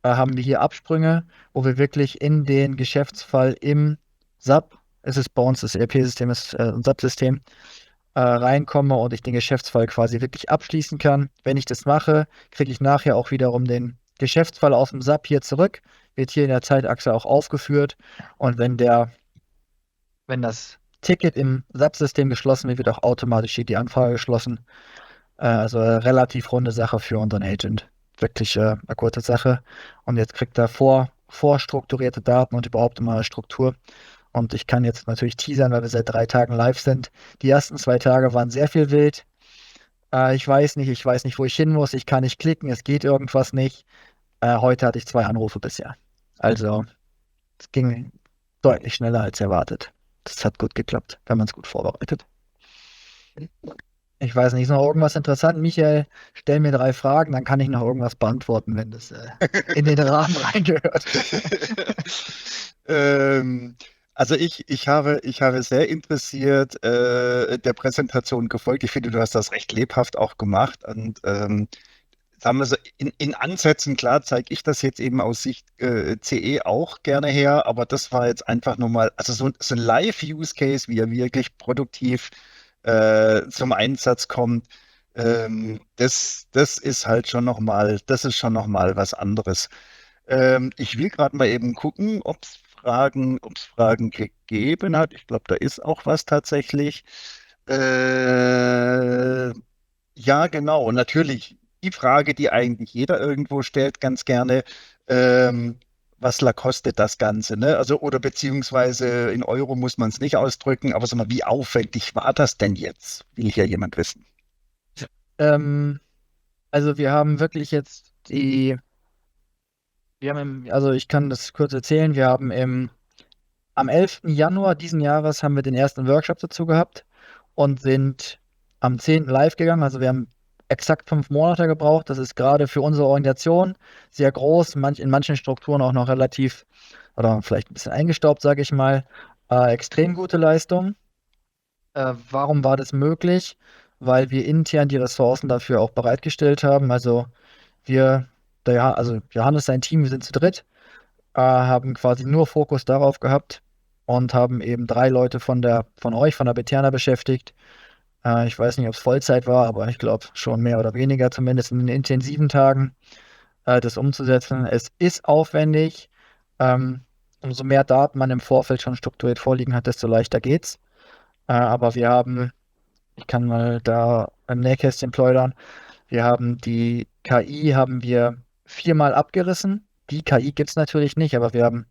Haben wir hier Absprünge, wo wir wirklich in den Geschäftsfall im SAP, es ist bei uns das ERP-System, ist ein SAP-System, reinkomme und ich den Geschäftsfall quasi wirklich abschließen kann. Wenn ich das mache, kriege ich nachher auch wiederum den Geschäftsfall aus dem SAP hier zurück, wird hier in der Zeitachse auch aufgeführt und wenn das Ticket im SAP-System geschlossen wird, wird auch automatisch hier die Anfrage geschlossen. Also relativ runde Sache für unseren Agent. Wirklich eine gute Sache. Und jetzt kriegt er vorstrukturierte Daten und überhaupt immer eine Struktur. Und ich kann jetzt natürlich teasern, weil wir seit 3 Tagen live sind. Die ersten 2 Tage waren sehr viel wild. Ich weiß nicht, wo ich hin muss. Ich kann nicht klicken, es geht irgendwas nicht. Heute hatte ich 2 Anrufe bisher. Also, es ging deutlich schneller als erwartet. Das hat gut geklappt, wenn man es gut vorbereitet. Ich weiß nicht, ist noch irgendwas interessant? Michael, stell mir 3 Fragen, dann kann ich noch irgendwas beantworten, wenn das in den Rahmen reingehört. Also ich habe sehr interessiert der Präsentation gefolgt. Ich finde, du hast das recht lebhaft auch gemacht. Und sagen wir so, in Ansätzen, klar, zeige ich das jetzt eben aus Sicht CE auch gerne her, aber das war jetzt einfach nur mal, also so ein Live-Use-Case, wie er wirklich produktiv zum Einsatz kommt, das ist halt schon nochmal, das ist schon noch mal was anderes. Ich will gerade mal eben gucken, ob es Fragen gegeben hat. Ich glaube, da ist auch was tatsächlich. Äh, ja, genau. Und natürlich die Frage, die eigentlich jeder irgendwo stellt, ganz gerne, was kostet das Ganze, ne? Also, oder beziehungsweise in Euro muss man es nicht ausdrücken, aber sag mal, wie aufwendig war das denn jetzt? Will hier jemand wissen. Ähm, also wir haben wirklich jetzt also ich kann das kurz erzählen, wir haben am 11. Januar diesen Jahres haben wir den ersten Workshop dazu gehabt und sind am 10. live gegangen. Also wir haben exakt 5 Monate gebraucht. Das ist gerade für unsere Organisation sehr groß, in manchen Strukturen auch noch relativ oder vielleicht ein bisschen eingestaubt, sage ich mal. Extrem gute Leistung. Warum war das möglich? Weil wir intern die Ressourcen dafür auch bereitgestellt haben. Also wir, also Johannes, sein Team, wir sind zu dritt, haben quasi nur Fokus darauf gehabt und haben eben 3 Leute von euch, von der Beterna beschäftigt. Ich weiß nicht, ob es Vollzeit war, aber ich glaube schon mehr oder weniger, zumindest in den intensiven Tagen, das umzusetzen. Es ist aufwendig. Ähm, Umso mehr Daten man im Vorfeld schon strukturiert vorliegen hat, desto leichter geht's. Aber ich kann mal da im Nähkästchen plaudern. Wir haben die KI haben wir 4-mal abgerissen. Die KI gibt es natürlich nicht, aber wir haben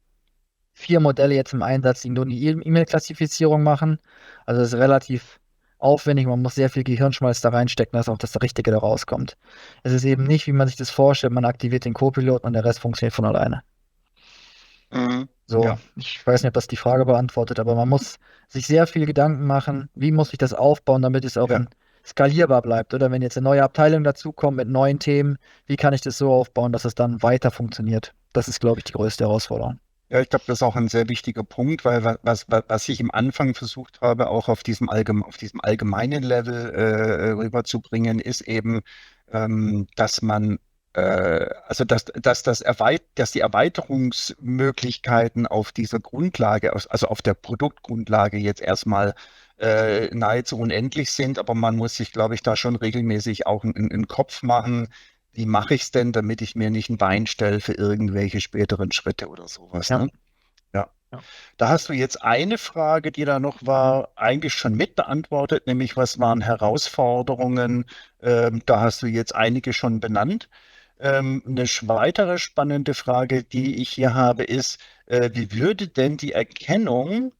4 Modelle jetzt im Einsatz, die nur die E-Mail-Klassifizierung machen. Also das ist relativ aufwendig. Man muss sehr viel Gehirnschmalz da reinstecken, dass auch das Richtige da rauskommt. Es ist eben nicht, wie man sich das vorstellt. Man aktiviert den Co-Piloten und der Rest funktioniert von alleine. So, Ja. ich weiß nicht, ob das die Frage beantwortet, aber man muss sich sehr viel Gedanken machen, wie muss ich das aufbauen, damit es auch Ja. skalierbar bleibt. Oder wenn jetzt eine neue Abteilung dazukommt mit neuen Themen, wie kann ich das so aufbauen, dass es dann weiter funktioniert? Das ist, glaube ich, die größte Herausforderung. Ja, ich glaube, das ist auch ein sehr wichtiger Punkt, weil was ich am Anfang versucht habe, auch auf diesem allgemeinen Level rüberzubringen, ist eben, dass man, also dass die Erweiterungsmöglichkeiten auf dieser Grundlage, also auf der Produktgrundlage jetzt erstmal nahezu unendlich sind, aber man muss sich, glaube ich, da schon regelmäßig auch einen Kopf machen. Wie mache ich es denn, damit ich mir nicht ein Bein stelle für irgendwelche späteren Schritte oder sowas, Ja. ne? Ja. Ja. Da hast du jetzt eine Frage, die da noch war, eigentlich schon mit beantwortet, nämlich was waren Herausforderungen? Da hast du jetzt einige schon benannt. Eine weitere spannende Frage, die ich hier habe, ist, wie würde denn die Erkennung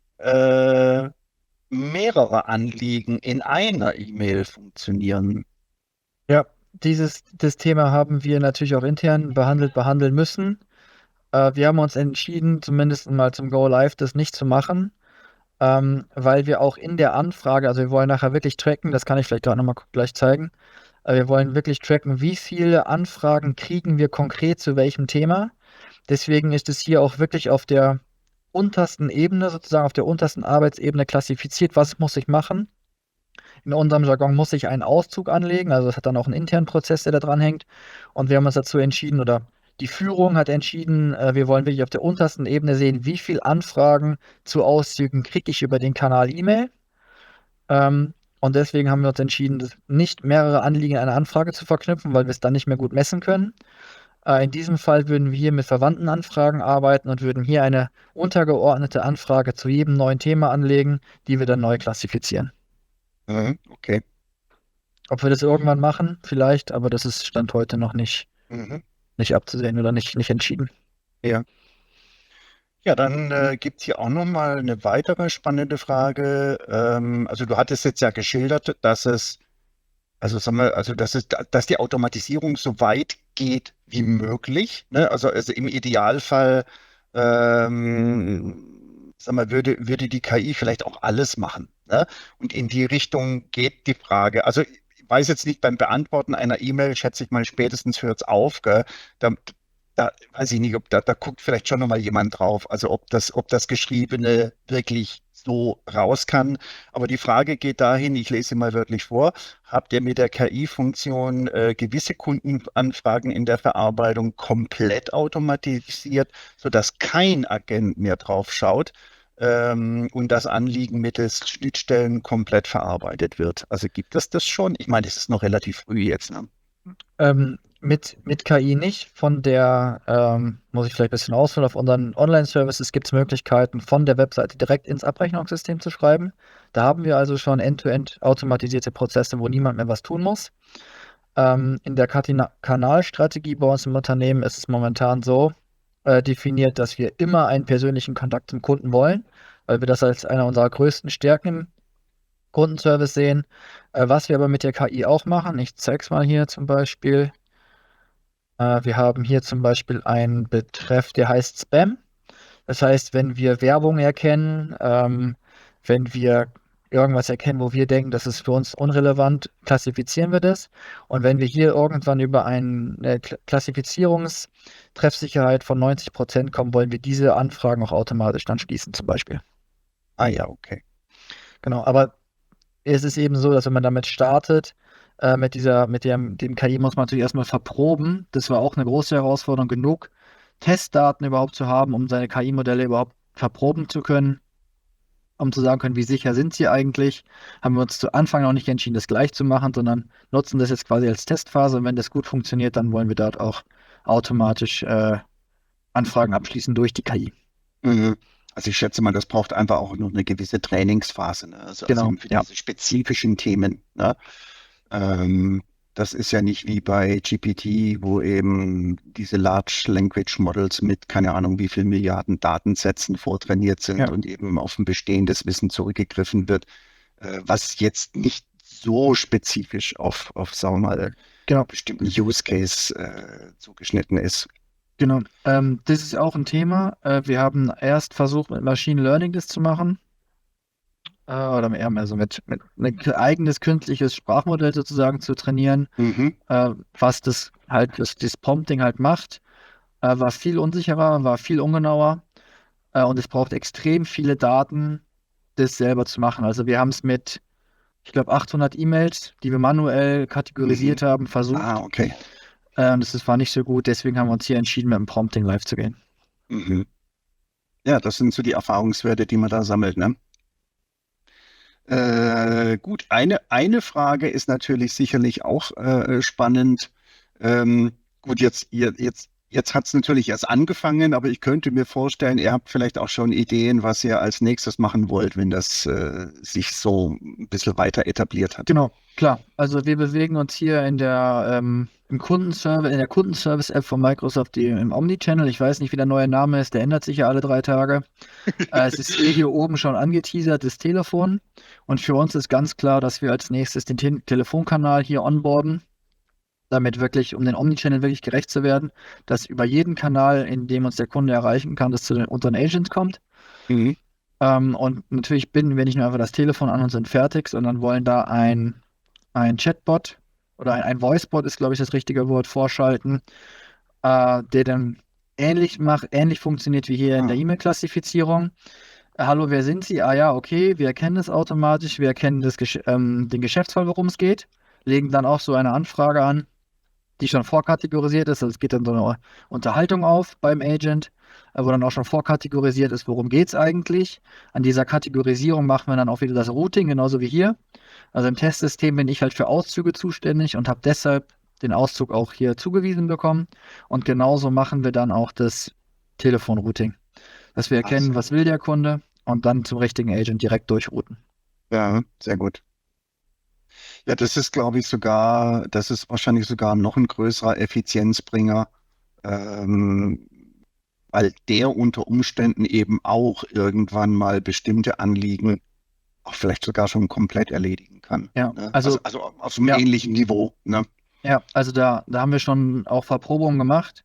mehrerer Anliegen in einer E-Mail funktionieren? Ja, das Thema haben wir natürlich auch intern behandeln müssen. Wir haben uns entschieden, zumindest mal zum Go Live das nicht zu machen, weil wir auch in der Anfrage, also wir wollen nachher wirklich tracken, das kann ich vielleicht auch nochmal gleich zeigen. Wir wollen wirklich tracken, wie viele Anfragen kriegen wir konkret zu welchem Thema. Deswegen ist es hier auch wirklich auf der untersten Ebene, sozusagen auf der untersten Arbeitsebene klassifiziert, was muss ich machen. In unserem Jargon muss ich einen Auszug anlegen, also es hat dann auch einen internen Prozess, der da dran hängt. Und wir haben uns dazu entschieden, oder die Führung hat entschieden, wir wollen wirklich auf der untersten Ebene sehen, wie viele Anfragen zu Auszügen kriege ich über den Kanal E-Mail. Und deswegen haben wir uns entschieden, nicht mehrere Anliegen in einer Anfrage zu verknüpfen, weil wir es dann nicht mehr gut messen können. In diesem Fall würden wir hier mit verwandten Anfragen arbeiten und würden hier eine untergeordnete Anfrage zu jedem neuen Thema anlegen, die wir dann neu klassifizieren. Okay. Ob wir das irgendwann machen, vielleicht, aber das ist Stand heute noch nicht abzusehen oder nicht entschieden. Ja, dann gibt es hier auch nochmal eine weitere spannende Frage. Also du hattest jetzt ja geschildert, dass die Automatisierung so weit geht wie möglich. Ne? Also im Idealfall, würde die KI vielleicht auch alles machen. Ne? Und in die Richtung geht die Frage. Also ich weiß jetzt nicht, beim Beantworten einer E-Mail, schätze ich mal, spätestens hört es auf, gell? Da weiß ich nicht, ob da guckt vielleicht schon nochmal jemand drauf, also ob das Geschriebene wirklich so raus kann. Aber die Frage geht dahin, ich lese sie mal wörtlich vor, habt ihr mit der KI-Funktion gewisse Kundenanfragen in der Verarbeitung komplett automatisiert, sodass kein Agent mehr drauf schaut und das Anliegen mittels Schnittstellen komplett verarbeitet wird? Also gibt es das schon? Ich meine, es ist noch relativ früh jetzt, ne? Mit KI nicht. Muss ich vielleicht ein bisschen ausholen, auf unseren Online-Services gibt es Möglichkeiten, von der Webseite direkt ins Abrechnungssystem zu schreiben. Da haben wir also schon end-to-end automatisierte Prozesse, wo niemand mehr was tun muss. In der Kanalstrategie bei uns im Unternehmen ist es momentan so definiert, dass wir immer einen persönlichen Kontakt zum Kunden wollen, weil wir das als eine unserer größten Stärken im Kundenservice sehen. Was wir aber mit der KI auch machen, ich zeige es mal hier zum Beispiel. Wir haben hier zum Beispiel einen Betreff, der heißt Spam. Das heißt, wenn wir Werbung erkennen, wenn wir irgendwas erkennen, wo wir denken, das ist für uns unrelevant, klassifizieren wir das. Und wenn wir hier irgendwann über eine Klassifizierungstreffsicherheit von 90% kommen, wollen wir diese Anfragen auch automatisch dann schließen, zum Beispiel. Ah ja, okay. Genau, aber es ist eben so, dass wenn man damit startet, dem KI muss man natürlich erstmal verproben. Das war auch eine große Herausforderung, genug Testdaten überhaupt zu haben, um seine KI-Modelle überhaupt verproben zu können, um zu sagen können, wie sicher sind sie eigentlich. Haben wir uns zu Anfang noch nicht entschieden, das gleich zu machen, sondern nutzen das jetzt quasi als Testphase. Und wenn das gut funktioniert, dann wollen wir dort auch automatisch Anfragen abschließen durch die KI. Mhm. Also ich schätze mal, das braucht einfach auch noch eine gewisse Trainingsphase, ne? Also Genau, für ja. diese spezifischen Themen, ne? Das ist ja nicht wie bei GPT, wo eben diese Large Language Models mit keine Ahnung wie viel Milliarden Datensätzen vortrainiert sind Ja. und eben auf ein bestehendes Wissen zurückgegriffen wird, was jetzt nicht so spezifisch auf sagen wir mal, Genau. bestimmten Use Case zugeschnitten ist. Genau, das ist auch ein Thema. Wir haben erst versucht, mit Machine Learning das zu machen. Oder eher also mit ein eigenes künstliches Sprachmodell sozusagen zu trainieren, Mhm. was das Prompting halt macht. War viel unsicherer, war viel ungenauer und es braucht extrem viele Daten, das selber zu machen. Also wir haben es mit, ich glaube, 800 E-Mails, die wir manuell kategorisiert haben, versucht. Ah, okay. Das war nicht so gut, deswegen haben wir uns hier entschieden, mit dem Prompting live zu gehen. Mhm. Ja, das sind so die Erfahrungswerte, die man da sammelt, ne? Gut, eine Frage ist natürlich sicherlich auch spannend. Gut, jetzt hat es natürlich erst angefangen, aber ich könnte mir vorstellen, ihr habt vielleicht auch schon Ideen, was ihr als nächstes machen wollt, wenn das sich so ein bisschen weiter etabliert hat. Genau, klar. Also wir bewegen uns hier in der Kundenservice-App von Microsoft, im Omnichannel. Ich weiß nicht, wie der neue Name ist, der ändert sich ja alle 3 Tage. Es ist hier oben schon angeteasert, das Telefon. Und für uns ist ganz klar, dass wir als nächstes den Telefonkanal hier onboarden, damit wirklich, um den Omnichannel wirklich gerecht zu werden, dass über jeden Kanal, in dem uns der Kunde erreichen kann, das zu unseren Agents kommt. Mhm. Und natürlich binden wir nicht nur einfach das Telefon an und sind fertig, sondern wollen da ein Chatbot oder ein Voicebot ist, glaube ich, das richtige Wort, vorschalten, der dann ähnlich funktioniert wie hier in der E-Mail-Klassifizierung. Hallo, wer sind Sie? Ah ja, okay, wir erkennen es automatisch, wir erkennen den Geschäftsfall, worum es geht, legen dann auch so eine Anfrage an, die schon vorkategorisiert ist. Also es geht dann so eine Unterhaltung auf beim Agent, wo dann auch schon vorkategorisiert ist, worum geht es eigentlich. An dieser Kategorisierung machen wir dann auch wieder das Routing, genauso wie hier. Also im Testsystem bin ich halt für Auszüge zuständig und habe deshalb den Auszug auch hier zugewiesen bekommen. Und genauso machen wir dann auch das Telefonrouting, dass wir erkennen, was will der Kunde und dann zum richtigen Agent direkt durchrouten. Ja, sehr gut. Ja, das ist wahrscheinlich sogar noch ein größerer Effizienzbringer, weil der unter Umständen eben auch irgendwann mal bestimmte Anliegen auch vielleicht sogar schon komplett erledigen kann. Ja, Ne? also auf einem ähnlichen Niveau. Ne? Ja, also da haben wir schon auch Verprobungen gemacht.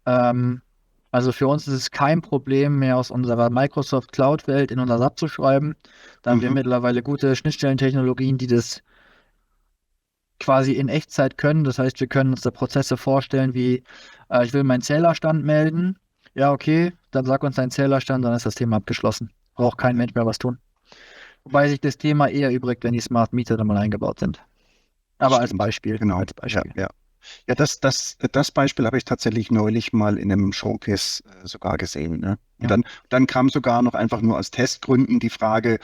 Also für uns ist es kein Problem mehr, aus unserer Microsoft Cloud-Welt in unser SAP zu schreiben. Da haben wir mittlerweile gute Schnittstellentechnologien, die das quasi in Echtzeit können. Das heißt, wir können uns da Prozesse vorstellen, wie ich will meinen Zählerstand melden. Ja, okay, dann sag uns deinen Zählerstand, dann ist das Thema abgeschlossen. Braucht kein Mensch mehr was tun. Wobei sich das Thema eher übrigt, wenn die Smart Meter dann mal eingebaut sind. Aber als Beispiel. Genau. Als Beispiel. Ja. Ja, das Beispiel habe ich tatsächlich neulich mal in einem Showcase sogar gesehen. Ne? Und Ja. dann kam sogar noch einfach nur aus Testgründen die Frage,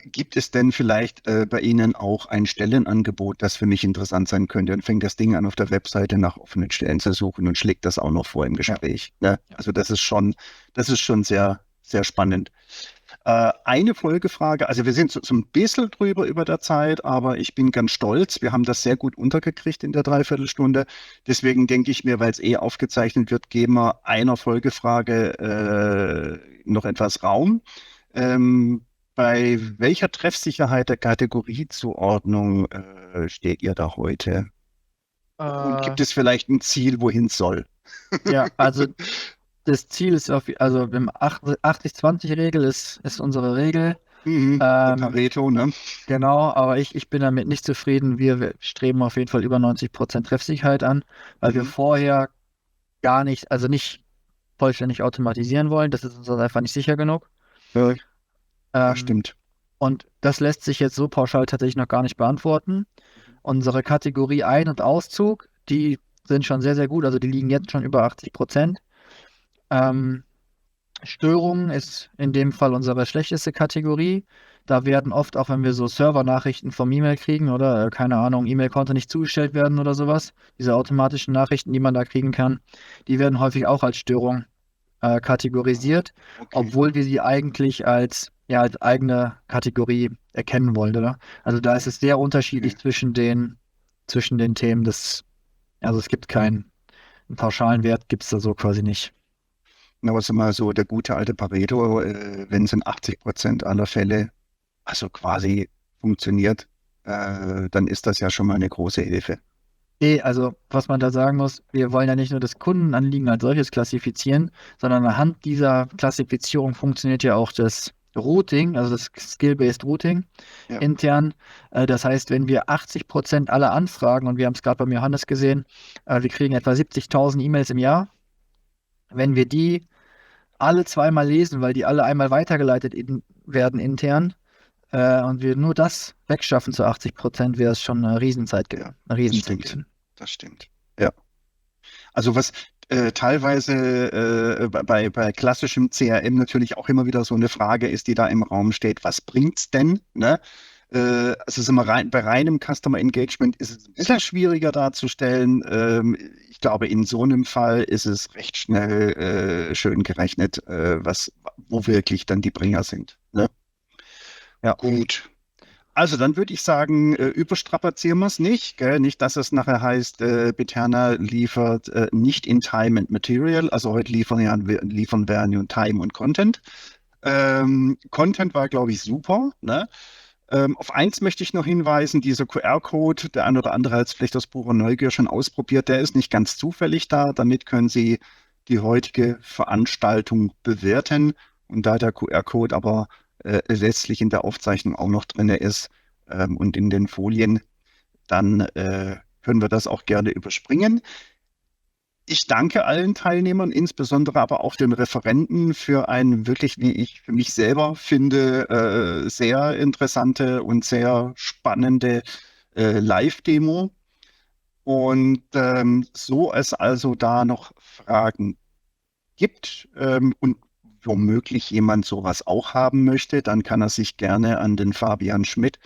gibt es denn vielleicht bei Ihnen auch ein Stellenangebot, das für mich interessant sein könnte? Und fängt das Ding an, auf der Webseite nach offenen Stellen zu suchen und schlägt das auch noch vor im Gespräch. Ne? Also das ist schon sehr, sehr spannend. Eine Folgefrage, also wir sind so ein bisschen drüber über der Zeit, aber ich bin ganz stolz. Wir haben das sehr gut untergekriegt in der Dreiviertelstunde. Deswegen denke ich mir, weil es aufgezeichnet wird, geben wir einer Folgefrage noch etwas Raum. Bei welcher Treffsicherheit der Kategoriezuordnung steht ihr da heute? Und gibt es vielleicht ein Ziel, wohin es soll? Ja, also das Ziel ist also 80-20-Regel ist unsere Regel. Pareto, ne? Genau, aber ich bin damit nicht zufrieden. Wir streben auf jeden Fall über 90% Treffsicherheit an, weil wir vorher gar nicht, also nicht vollständig automatisieren wollen. Das ist uns einfach nicht sicher genug. Ja, Ähm, stimmt. und das lässt sich jetzt so pauschal tatsächlich noch gar nicht beantworten. Unsere Kategorie Ein- und Auszug, die sind schon sehr, sehr gut. Also die liegen jetzt schon über 80%. Ähm, Störungen ist in dem Fall unsere schlechteste Kategorie. Da werden oft, auch wenn wir so Server-Nachrichten vom E-Mail kriegen oder keine Ahnung, E-Mail konnte nicht zugestellt werden oder sowas, diese automatischen Nachrichten, die man da kriegen kann, die werden häufig auch als Störung kategorisiert, Okay. obwohl wir sie eigentlich als eigene Kategorie erkennen wollen, oder? Also da ist es sehr unterschiedlich zwischen den Themen. Also es gibt einen pauschalen Wert, gibt es da so quasi nicht. Na, was immer so der gute alte Pareto, wenn es in 80% aller Fälle also quasi funktioniert, dann ist das ja schon mal eine große Hilfe. Also was man da sagen muss, wir wollen ja nicht nur das Kundenanliegen als solches klassifizieren, sondern anhand dieser Klassifizierung funktioniert ja auch das Routing, also das Skill-Based Routing Ja. intern. Das heißt, wenn wir 80% aller Anfragen, und wir haben es gerade beim Johannes gesehen, wir kriegen etwa 70.000 E-Mails im Jahr, wenn wir die alle zweimal lesen, weil die alle einmal weitergeleitet werden intern, und wir nur das wegschaffen zu 80%, wäre es schon eine Riesenzeitgewinn. Ja, Ein Riesenzeitgewinn. Das stimmt. Ja. Also was teilweise bei klassischem CRM natürlich auch immer wieder so eine Frage ist, die da im Raum steht, was bringt's denn? Ne? Es ist immer bei reinem Customer Engagement ist es ein bisschen schwieriger darzustellen. Ich glaube, in so einem Fall ist es recht schnell schön gerechnet, wo wirklich dann die Bringer sind. Ne? Ja. Gut. Also dann würde ich sagen, überstrapazieren wir es nicht, gell? Nicht, dass es nachher heißt, Biterna liefert nicht in Time and Material. Also heute liefern wir nur Time und Content. Content war, glaube ich, super. Ne? Auf eins möchte ich noch hinweisen, dieser QR-Code, der ein oder andere hat es vielleicht aus purer Neugier schon ausprobiert, der ist nicht ganz zufällig da. Damit können Sie die heutige Veranstaltung bewerten. Und da der QR-Code aber letztlich in der Aufzeichnung auch noch drin ist und in den Folien, dann können wir das auch gerne überspringen. Ich danke allen Teilnehmern, insbesondere aber auch den Referenten für ein wirklich, wie ich für mich selber finde, sehr interessante und sehr spannende Live-Demo. Und so es also da noch Fragen gibt und womöglich jemand sowas auch haben möchte, dann kann er sich gerne an den Fabian Schmidt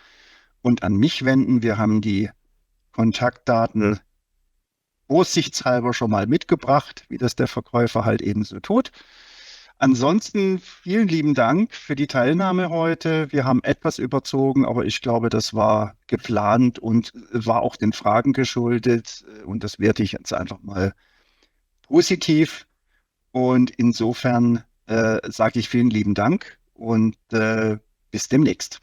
und an mich wenden. Wir haben die Kontaktdaten vorsichtshalber schon mal mitgebracht, wie das der Verkäufer halt eben so tut. Ansonsten vielen lieben Dank für die Teilnahme heute. Wir haben etwas überzogen, aber ich glaube, das war geplant und war auch den Fragen geschuldet. Und das werte ich jetzt einfach mal positiv. Und insofern sage ich vielen lieben Dank und bis demnächst.